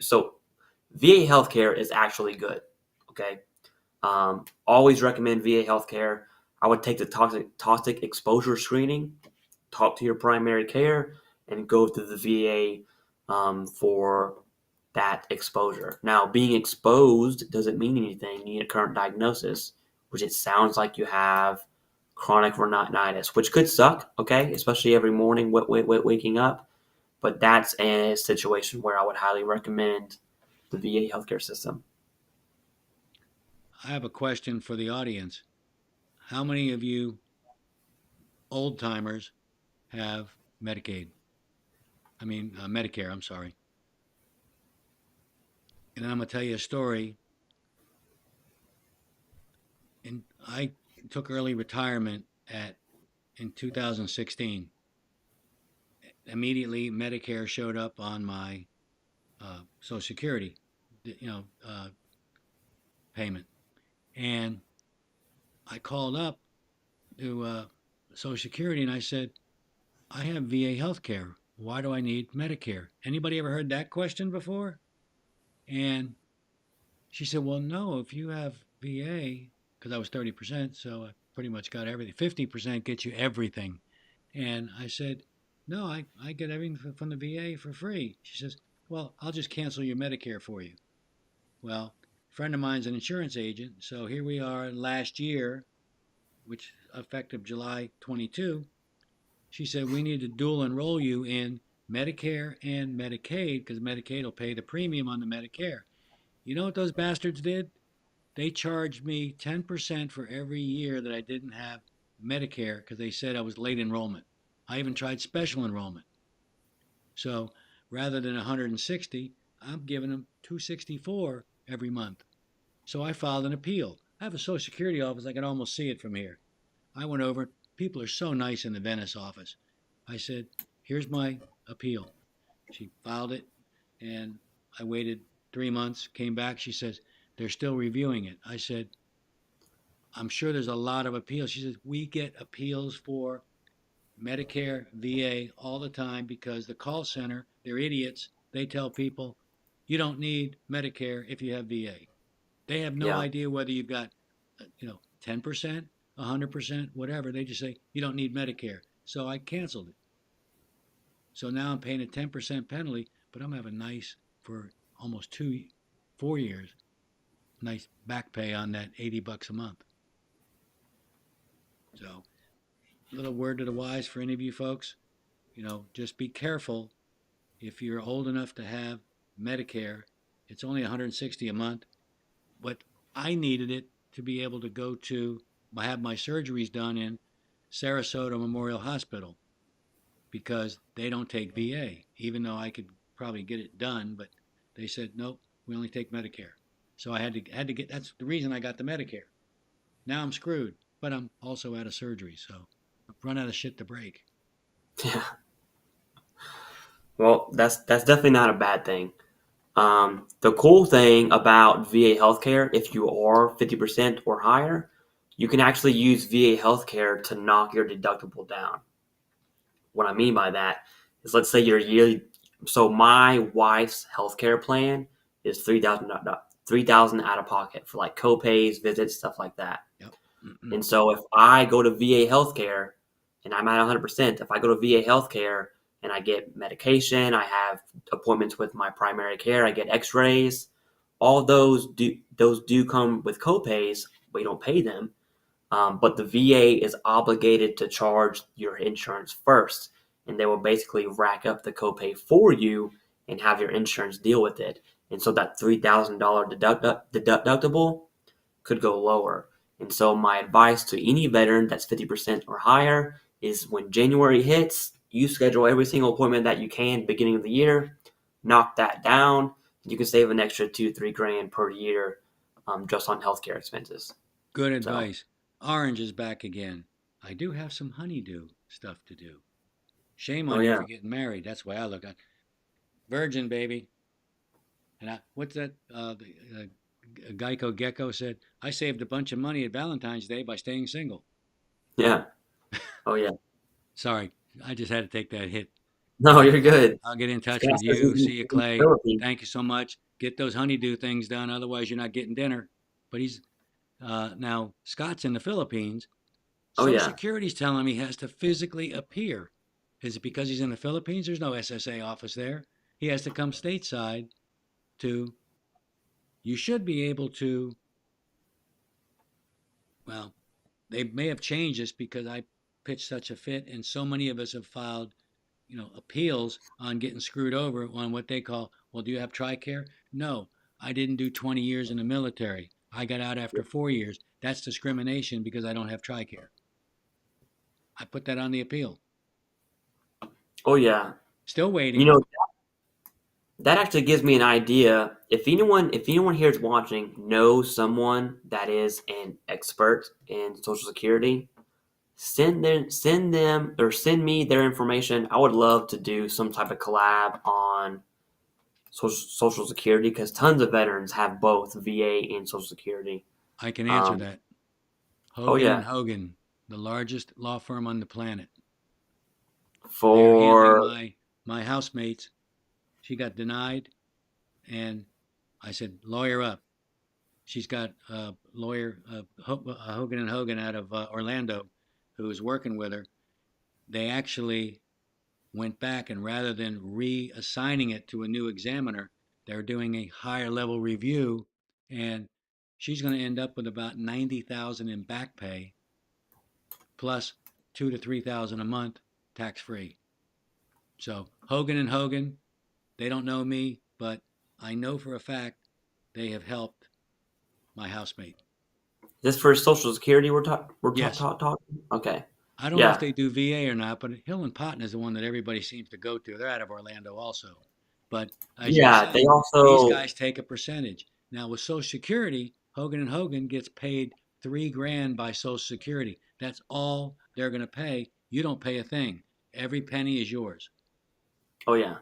healthcare is actually good. Okay. Always recommend VA healthcare. I would take the toxic exposure screening, talk to your primary care, and go to the VA for that exposure. Now, being exposed doesn't mean anything. You need a current diagnosis, which it sounds like you have chronic rhinitis, which could suck, okay, especially every morning waking up. But that's a situation where I would highly recommend the VA healthcare system. I have a question for the audience. How many of you old timers have Medicaid? I mean, Medicare, I'm sorry. And I'm going to tell you a story. And I took early retirement at in 2016. Immediately, Medicare showed up on my Social Security, you know, payment. And I called up to Social Security and I said, I have VA health care. Why do I need Medicare? Anybody ever heard that question before? And she said, well, no, if you have VA, because I was 30%, so I pretty much got everything. 50% gets you everything. And I said, no, I get everything from the VA for free. She says, well, I'll just cancel your Medicare for you. Well, a friend of mine's an insurance agent, so here we are last year, which effective July 22. She said we need to dual enroll you in Medicare and Medicaid because Medicaid will pay the premium on the Medicare. You know what those bastards did? They charged me 10% for every year that I didn't have Medicare because they said I was late enrollment. I even tried special enrollment. So rather than 160, I'm giving them 264 every month. So I filed an appeal. I have a Social Security office. I can almost see it from here. I went over. People are so nice in the Venice office. I said, here's my appeal. She filed it, and I waited 3 months, came back. She says, they're still reviewing it. I said, I'm sure there's a lot of appeals. She says, we get appeals for Medicare, VA all the time because the call center, they're idiots. They tell people, you don't need Medicare if you have VA. They have no Yeah, idea whether you've got, 10%, 100%, whatever. They just say, you don't need Medicare. So I canceled it. So now I'm paying a 10% penalty, but I'm having nice for almost 4 years, nice back pay on that $80 a month. So, little word to the wise for any of you folks, just be careful. If you're old enough to have Medicare, it's only 160 a month, but I needed it to be able to go to have my surgeries done in Sarasota Memorial Hospital because they don't take VA, even though I could probably get it done, but they said nope, we only take Medicare. So I had to get. That's the reason I got the Medicare. Now I'm screwed, but I'm also out of surgery, so I've run out of shit to break. yeah. Well, that's definitely not a bad thing. The cool thing about VA healthcare, if you are 50% or higher, you can actually use VA healthcare to knock your deductible down. What I mean by that is, let's say your yearly. So my wife's healthcare plan is 3,000 out of pocket for like copays, visits, stuff like that. Yep. And so if I go to VA healthcare and I'm at 100%, if I go to VA healthcare and I get medication, I have appointments with my primary care, I get X-rays, all those do come with copays. We don't pay them, but the VA is obligated to charge your insurance first. and they will basically rack up the copay for you and have your insurance deal with it. And so that $3,000 deductible could go lower. And so my advice to any veteran that's 50% or higher is when January hits, you schedule every single appointment that you can beginning of the year, knock that down. You can save an extra $2-3 grand per year just on healthcare expenses. Good So, advice. Orange is back again. I do have some honeydew stuff to do. Shame oh on you yeah, for getting married. That's the way I look at it. Virgin, baby. And what's that? Geico Gecko said, I saved a bunch of money at Valentine's Day by staying single. yeah, oh yeah. Sorry, I just had to take that hit. No, All right, you're good. I'll get in touch Scott with says he's you. in, See you, he's in the Clay. Philippines. Thank you so much. Get those honeydew things done. Otherwise, you're not getting dinner. But he's now Scott's in the Philippines. Oh Social yeah. Security's telling him he has to physically appear. Is it because he's in the Philippines? There's no SSA office there. He has to come stateside to. You should be able to. Well, they may have changed this because I pitched such a fit, and so many of us have filed, appeals on getting screwed over on what they call, well, do you have TRICARE? No, I didn't do 20 years in the military. I got out after 4 years. That's discrimination because I don't have TRICARE. I put that on the appeal. Oh yeah. Still You waiting. know, that actually gives me an idea. If anyone here is watching knows someone that is an expert in Social Security, send them or send me their information. I would love to do some type of collab on Social Security because tons of veterans have both VA and Social Security. I can answer Um, that. oh Hogan and yeah, Hogan, the largest law firm on the planet. They're handling for my housemates. She got denied, and I said, lawyer up. She's got a lawyer, Hogan and Hogan out of Orlando, who is working with her. They actually went back, and rather than reassigning it to a new examiner, they're doing a higher level review, and she's going to end up with about 90,000 in back pay, plus 2 to 3 thousand a month, tax free. So Hogan and Hogan, they don't know me, but I know for a fact they have helped my housemate. this for Social Security Yes, talking. Okay, I don't know if yeah, they do VA or not, but Hill and Potton is the one that everybody seems to go to. They're out of Orlando also. But as you were yeah. They saying, these also guys take a percentage. Now with Social Security, Hogan and Hogan gets paid 3 grand by Social Security. That's all they're going to pay. You don't pay a thing. Every penny is yours. oh yeah.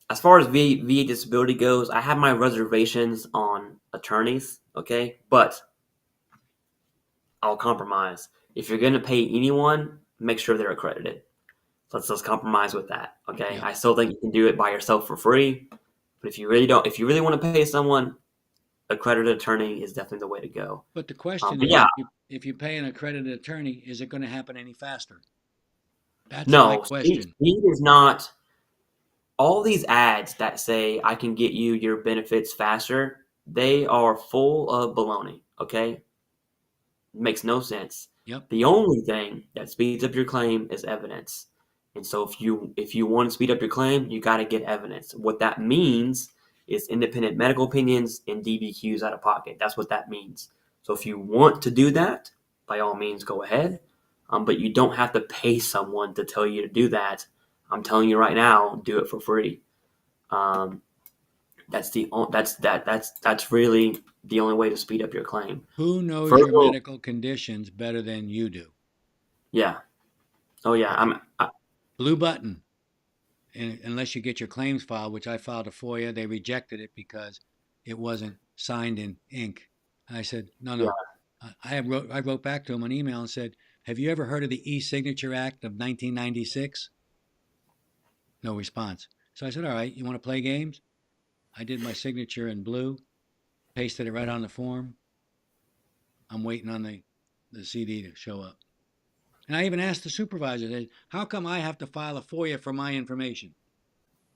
As far as VA disability goes, I have my reservations on attorneys. Okay, but I'll compromise. If you're going to pay anyone, make sure they're accredited. Let's compromise with that. Okay, Yep. I still think you can do it by yourself for free, but if you really want to pay someone, accredited attorney is definitely the way to go. But the question But is, yeah, if you pay an accredited attorney, is it going to happen any faster? That's my no, speed, question. speed is not. All these ads that say I can get you your benefits faster, they are full of baloney. Okay, makes no sense. Yep. The only thing that speeds up your claim is evidence. And so if you want to speed up your claim, you got to get evidence. What that means is independent medical opinions and DBQs out of pocket. That's what that means. So if you want to do that, by all means go ahead. But you don't have to pay someone to tell you to do that. I'm telling you right now, do it for free. Um, that's really the only way to speed up your claim. Who knows Further, your medical conditions better than you do? yeah. Oh yeah, Blue button. And unless you get your claims filed, which I filed a FOIA, they rejected it because it wasn't signed in ink. I said, no, yeah. no. I wrote back to him an email and said, have you ever heard of the E-Signature Act of 1996? No response. So I said, all right, you want to play games? I did my signature in blue, pasted it right on the form. I'm waiting on the CD to show up. And I even asked the supervisor, how come I have to file a FOIA for my information?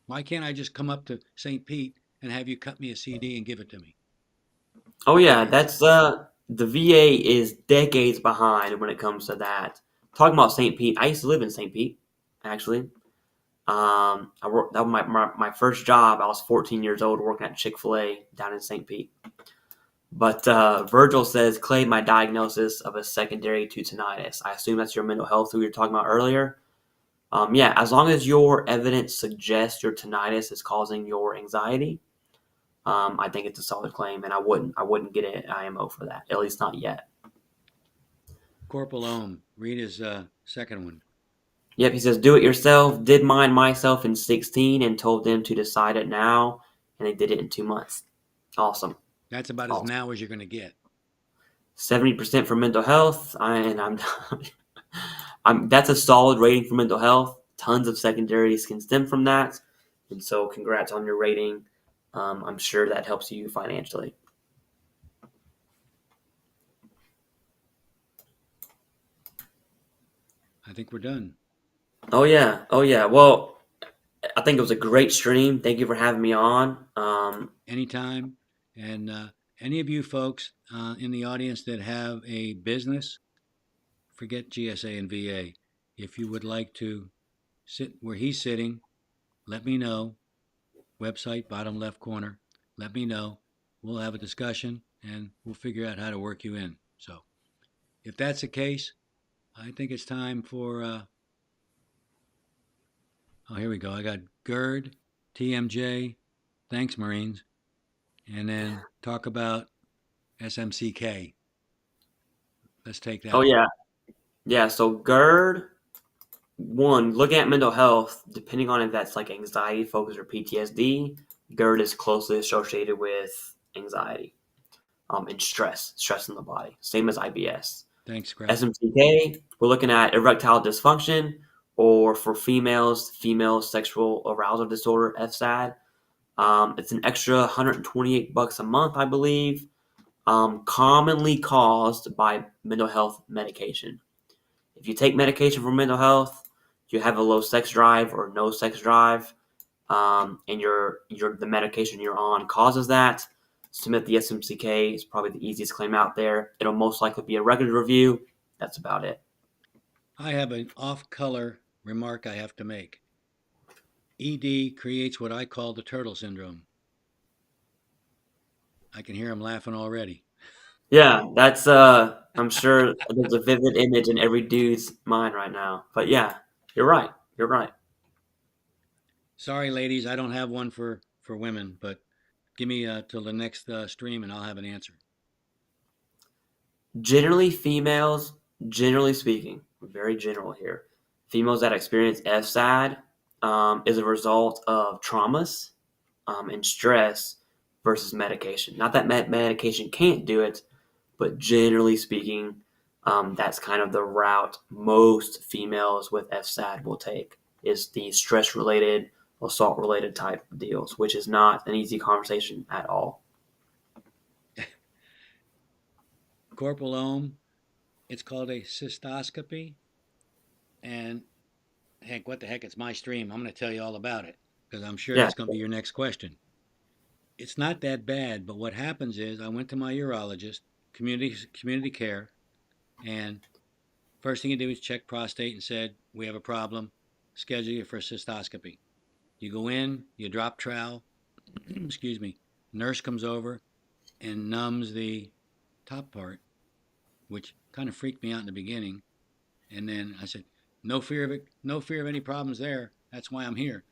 Why can't I just come up to St. Pete and have you cut me a CD and give it to me? Oh yeah, that's the VA is decades behind when it comes to that. Talking about St. Pete, I used to live in St. Pete. actually. I worked that was my first job. I was 14 years old working at Chick-fil-A down in St. Pete. But Virgil says, Clay, my diagnosis of a secondary to tinnitus. I assume that's your mental health who you were talking about earlier. Yeah, as long as your evidence suggests your tinnitus is causing your anxiety, I think it's a solid claim, and I wouldn't get an IMO for that, at least not yet. Corporal Ohm, read his second one. Yep, he says, do it yourself. Did mine myself in 16 and told them to decide it now, and they did it in 2 months. Awesome. That's about as Awesome. now as you're going to get. 70% for mental health, and that's a solid rating for mental health. Tons of secondaries can stem from that, and so congrats on your rating. I'm sure that helps you financially. I think we're done. Oh yeah, oh yeah. Well, I think it was a great stream. Thank you for having me on. Anytime. And any of you folks in the audience that have a business, forget GSA and VA. If you would like to sit where he's sitting, let me know. Website, bottom left corner. Let me know. We'll have a discussion and we'll figure out how to work you in. So, if that's the case, I think it's time for. Oh, here we go. I got GERD, TMJ. Thanks, Marines. And then talk about SMCK. Let's take Oh that one. yeah, yeah. So GERD, one, looking at mental health, depending on if that's like anxiety, focus, or PTSD, GERD is closely associated with anxiety, and stress in the body. Same as IBS. Thanks, Scrap. SMTK, we're looking at erectile dysfunction, or for females, female sexual arousal disorder, FSAD. It's an extra $128 a month, I believe, commonly caused by mental health medication. If you take medication for mental health, you have a low sex drive or no sex drive, and the medication you're on causes that, submit the SMCK. Is probably the easiest claim out there. It'll most likely be a record review. That's about it. I have an off color remark I have to make. ED creates what I call the turtle syndrome. I can hear him laughing already. Yeah, that's I'm sure there's a vivid image in every dude's mind right now. But yeah, you're right. You're right. Sorry, ladies, I don't have one for women, but give me till the next stream and I'll have an answer. Generally, females, generally speaking, very general here, females that experience FSAD is a result of traumas and stress versus medication. Not that medication can't do it, but generally speaking, that's kind of the route most females with FSAD will take, is the stress related, assault related type deals, which is not an easy conversation at all. Corporal Ohm, it's called a cystoscopy. And heck, what the heck? It's my stream. I'm going to tell you all about it because I'm sure Yeah. that's going to be your next question. It's not that bad, but what happens is I went to my urologist, community care, and first thing he did was check prostate and said, we have a problem, schedule you for a cystoscopy. You go in, you drop trowel, excuse me, nurse comes over and numbs the top part, which kind of freaked me out in the beginning. And then I said, no fear of it, no fear of any problems there. That's why I'm here.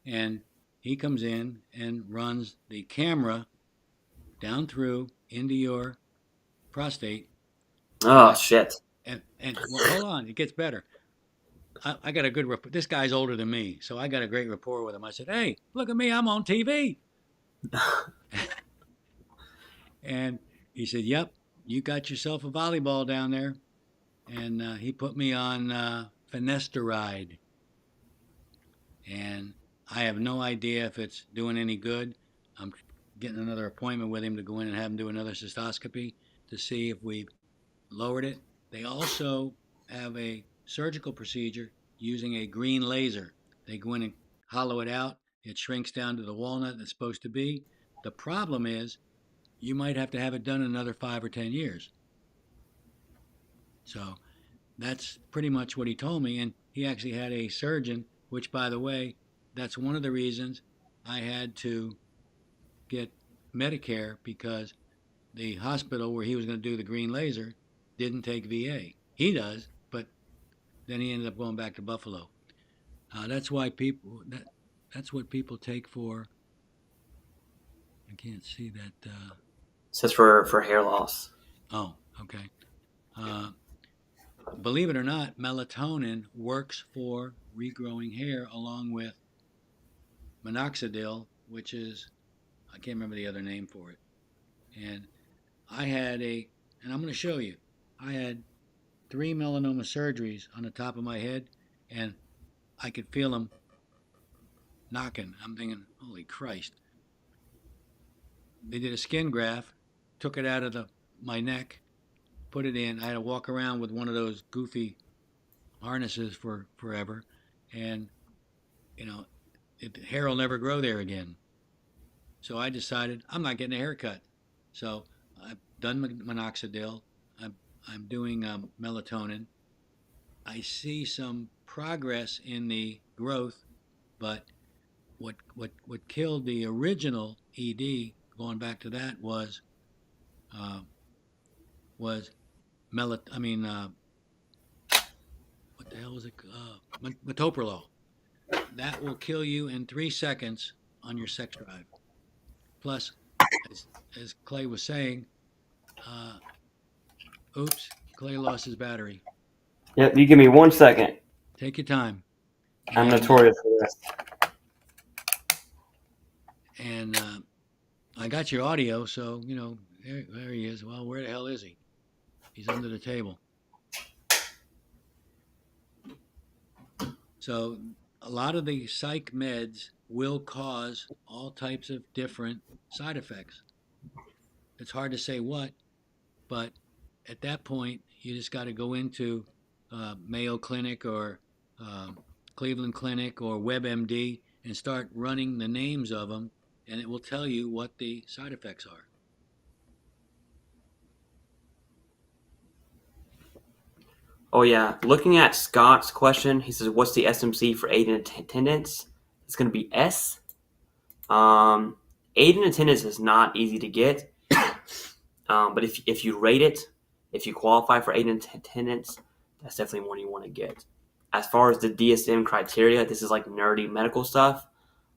And he comes in and runs the camera down through into your prostate. And Oh I shit. and well, hold on, it gets better. I got a good rapport. This guy's older than me, so I got a great rapport with him. I said, "Hey, look at me, I'm on TV." And he said, "Yep, you got yourself a volleyball down there." And he put me on finasteride, and I have no idea if it's doing any good. I'm getting another appointment with him to go in and have him do another cystoscopy to see if we've lowered it. They also have a surgical procedure using a green laser. They go in and hollow it out. It shrinks down to the walnut it's supposed to be. The problem is you might have to have it done in another 5 or 10 years. So that's pretty much what he told me. And he actually had a surgeon, which, by the way, that's one of the reasons I had to get Medicare, because the hospital where he was going to do the green laser didn't take VA. He does, but then he ended up going back to Buffalo. That's why that's what people take for. I can't see that. It says for hair loss. Oh, okay. Uh, Believe it or not, melatonin works for regrowing hair along with minoxidil, which is, I can't remember the other name for it. And and I'm going to show you, I had 3 melanoma surgeries on the top of my head, and I could feel them knocking. I'm thinking, holy Christ. They did a skin graft, took it out of my neck, put it in. I had to walk around with one of those goofy harnesses for forever, and you know, hair will never grow there again. So I decided I'm not getting a haircut. So I've done minoxidil. I'm doing melatonin. I see some progress in the growth, but what killed the original ED, going back to that, uh, was I mean, what the hell was it? Metoprolol. That will kill you in 3 seconds on your sex drive. Plus, as Clay was saying, uh, oops, Clay lost his battery. Yep, you give me 1 second. Take your time. I'm notorious for this. And I got your audio, so there he is. Well, where the hell is he? He's under the table. So a lot of the psych meds will cause all types of different side effects. It's hard to say what, but at that point, you just got to go into Mayo Clinic or Cleveland Clinic or WebMD and start running the names of them, and it will tell you what the side effects are. Oh yeah, looking at Scott's question, he says, "What's the SMC for aid in attendance?" It's going to be S. Aid in attendance is not easy to get, but if you rate it, if you qualify for aid in attendance, that's definitely one you want to get. As far as the DSM criteria, this is like nerdy medical stuff.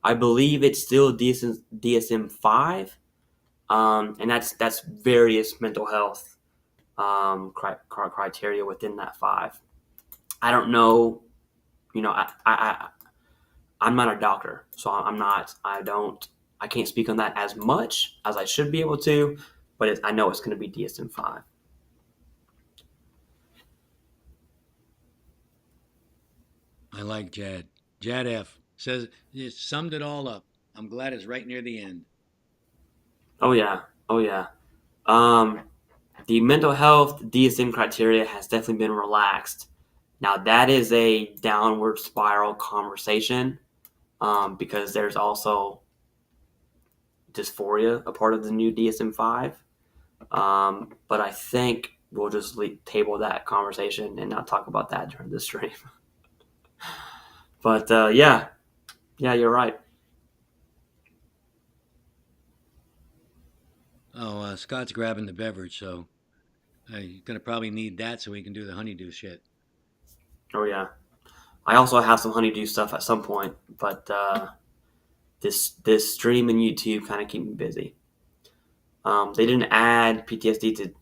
I believe it's still DSM 5, and that's various mental health criteria within that 5. I don't know, I'm not a doctor, so I can't speak on that as much as I should be able to, but I know it's going to be DSM 5. I like Jad. Jad F says it summed it all up. I'm glad it's right near the end. Oh yeah, oh yeah. The mental health DSM criteria has definitely been relaxed. Now that is a downward spiral conversation, because there's also dysphoria, a part of the new DSM 5. But I think we'll just table that conversation and not talk about that during the stream. But yeah, you're right. Oh, Scott's grabbing the beverage, so he's gonna probably need that so he can do the honeydew shit. Oh yeah, I also have some honeydew stuff at some point, but this stream and YouTube kind of keep me busy. They didn't add PTSD to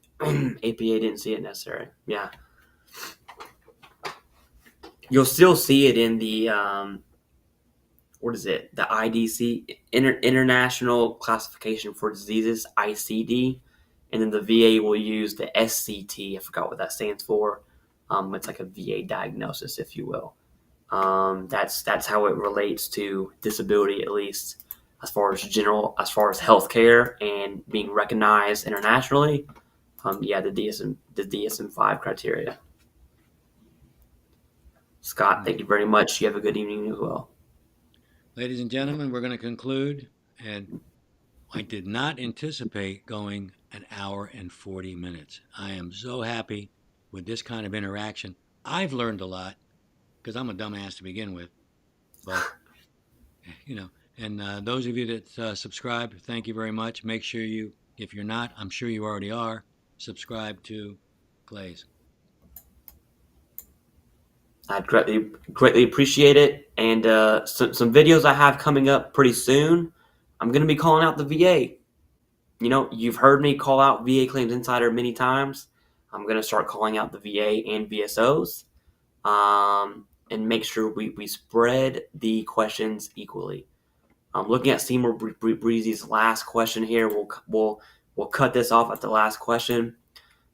APA, didn't see it necessary. Yeah, you'll still see it in the what is it? The IDC, International Classification for Diseases, ICD, and then the VA will use the SCT. I forgot what that stands for. It's like a VA diagnosis, if you will. That's how it relates to disability, at least as far as healthcare and being recognized internationally. Yeah, the DSM 5 criteria. Scott, thank you very much. You have a good evening as well. Ladies and gentlemen, we're going to conclude, and I did not anticipate going an hour and 40 minutes. I am so happy with this kind of interaction. I've learned a lot, because I'm a dumbass to begin with. But you know, and those of you that subscribe, thank you very much. Make sure you, if you're not, I'm sure you already are, subscribe to Clay's. I'd greatly appreciate it. And some videos I have coming up pretty soon. I'm going to be calling out the VA. You know, you've heard me call out VA Claims Insider many times. I'm going to start calling out the VA and VSOs, and make sure we spread the questions equally. I'm looking at Seymour Breezy's last question here. We'll cut this off at the last question.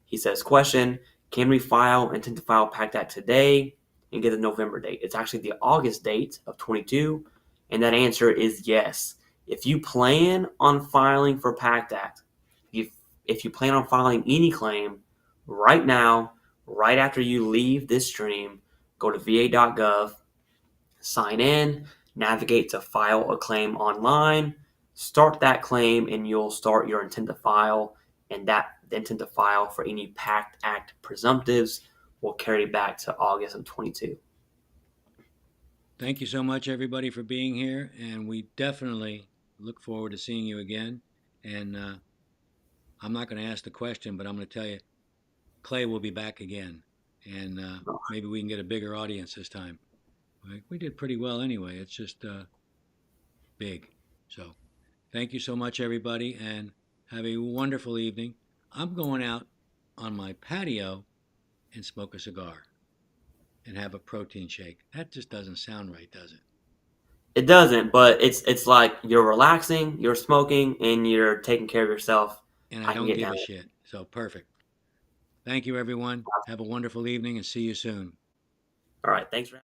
He says, question, can we file intent to file PACT Act today and get the November date? It's actually the August date of 22, and that answer is yes. If you plan on filing for PACT Act, if you plan on filing any claim right now, right after you leave this stream, go to va.gov, sign in, navigate to file a claim online, start that claim, and you'll start your intent to file, and that intent to file for any PACT Act presumptives will carry back to August of 22. Thank you so much, everybody, for being here, and we definitely look forward to seeing you again. And I'm not going to ask the question, but I'm going to tell you, Clay will be back again, and maybe we can get a bigger audience this time. We did pretty well anyway. It's just big. So thank you so much, everybody, and have a wonderful evening. I'm going out on my patio and smoke a cigar and have a protein shake. That just doesn't sound right, does it? It doesn't, but it's like you're relaxing, you're smoking, and you're taking care of yourself. And I I can don't get give down a with shit. So perfect. Thank you, everyone. it. Have a wonderful evening and see you soon. All right, thanks for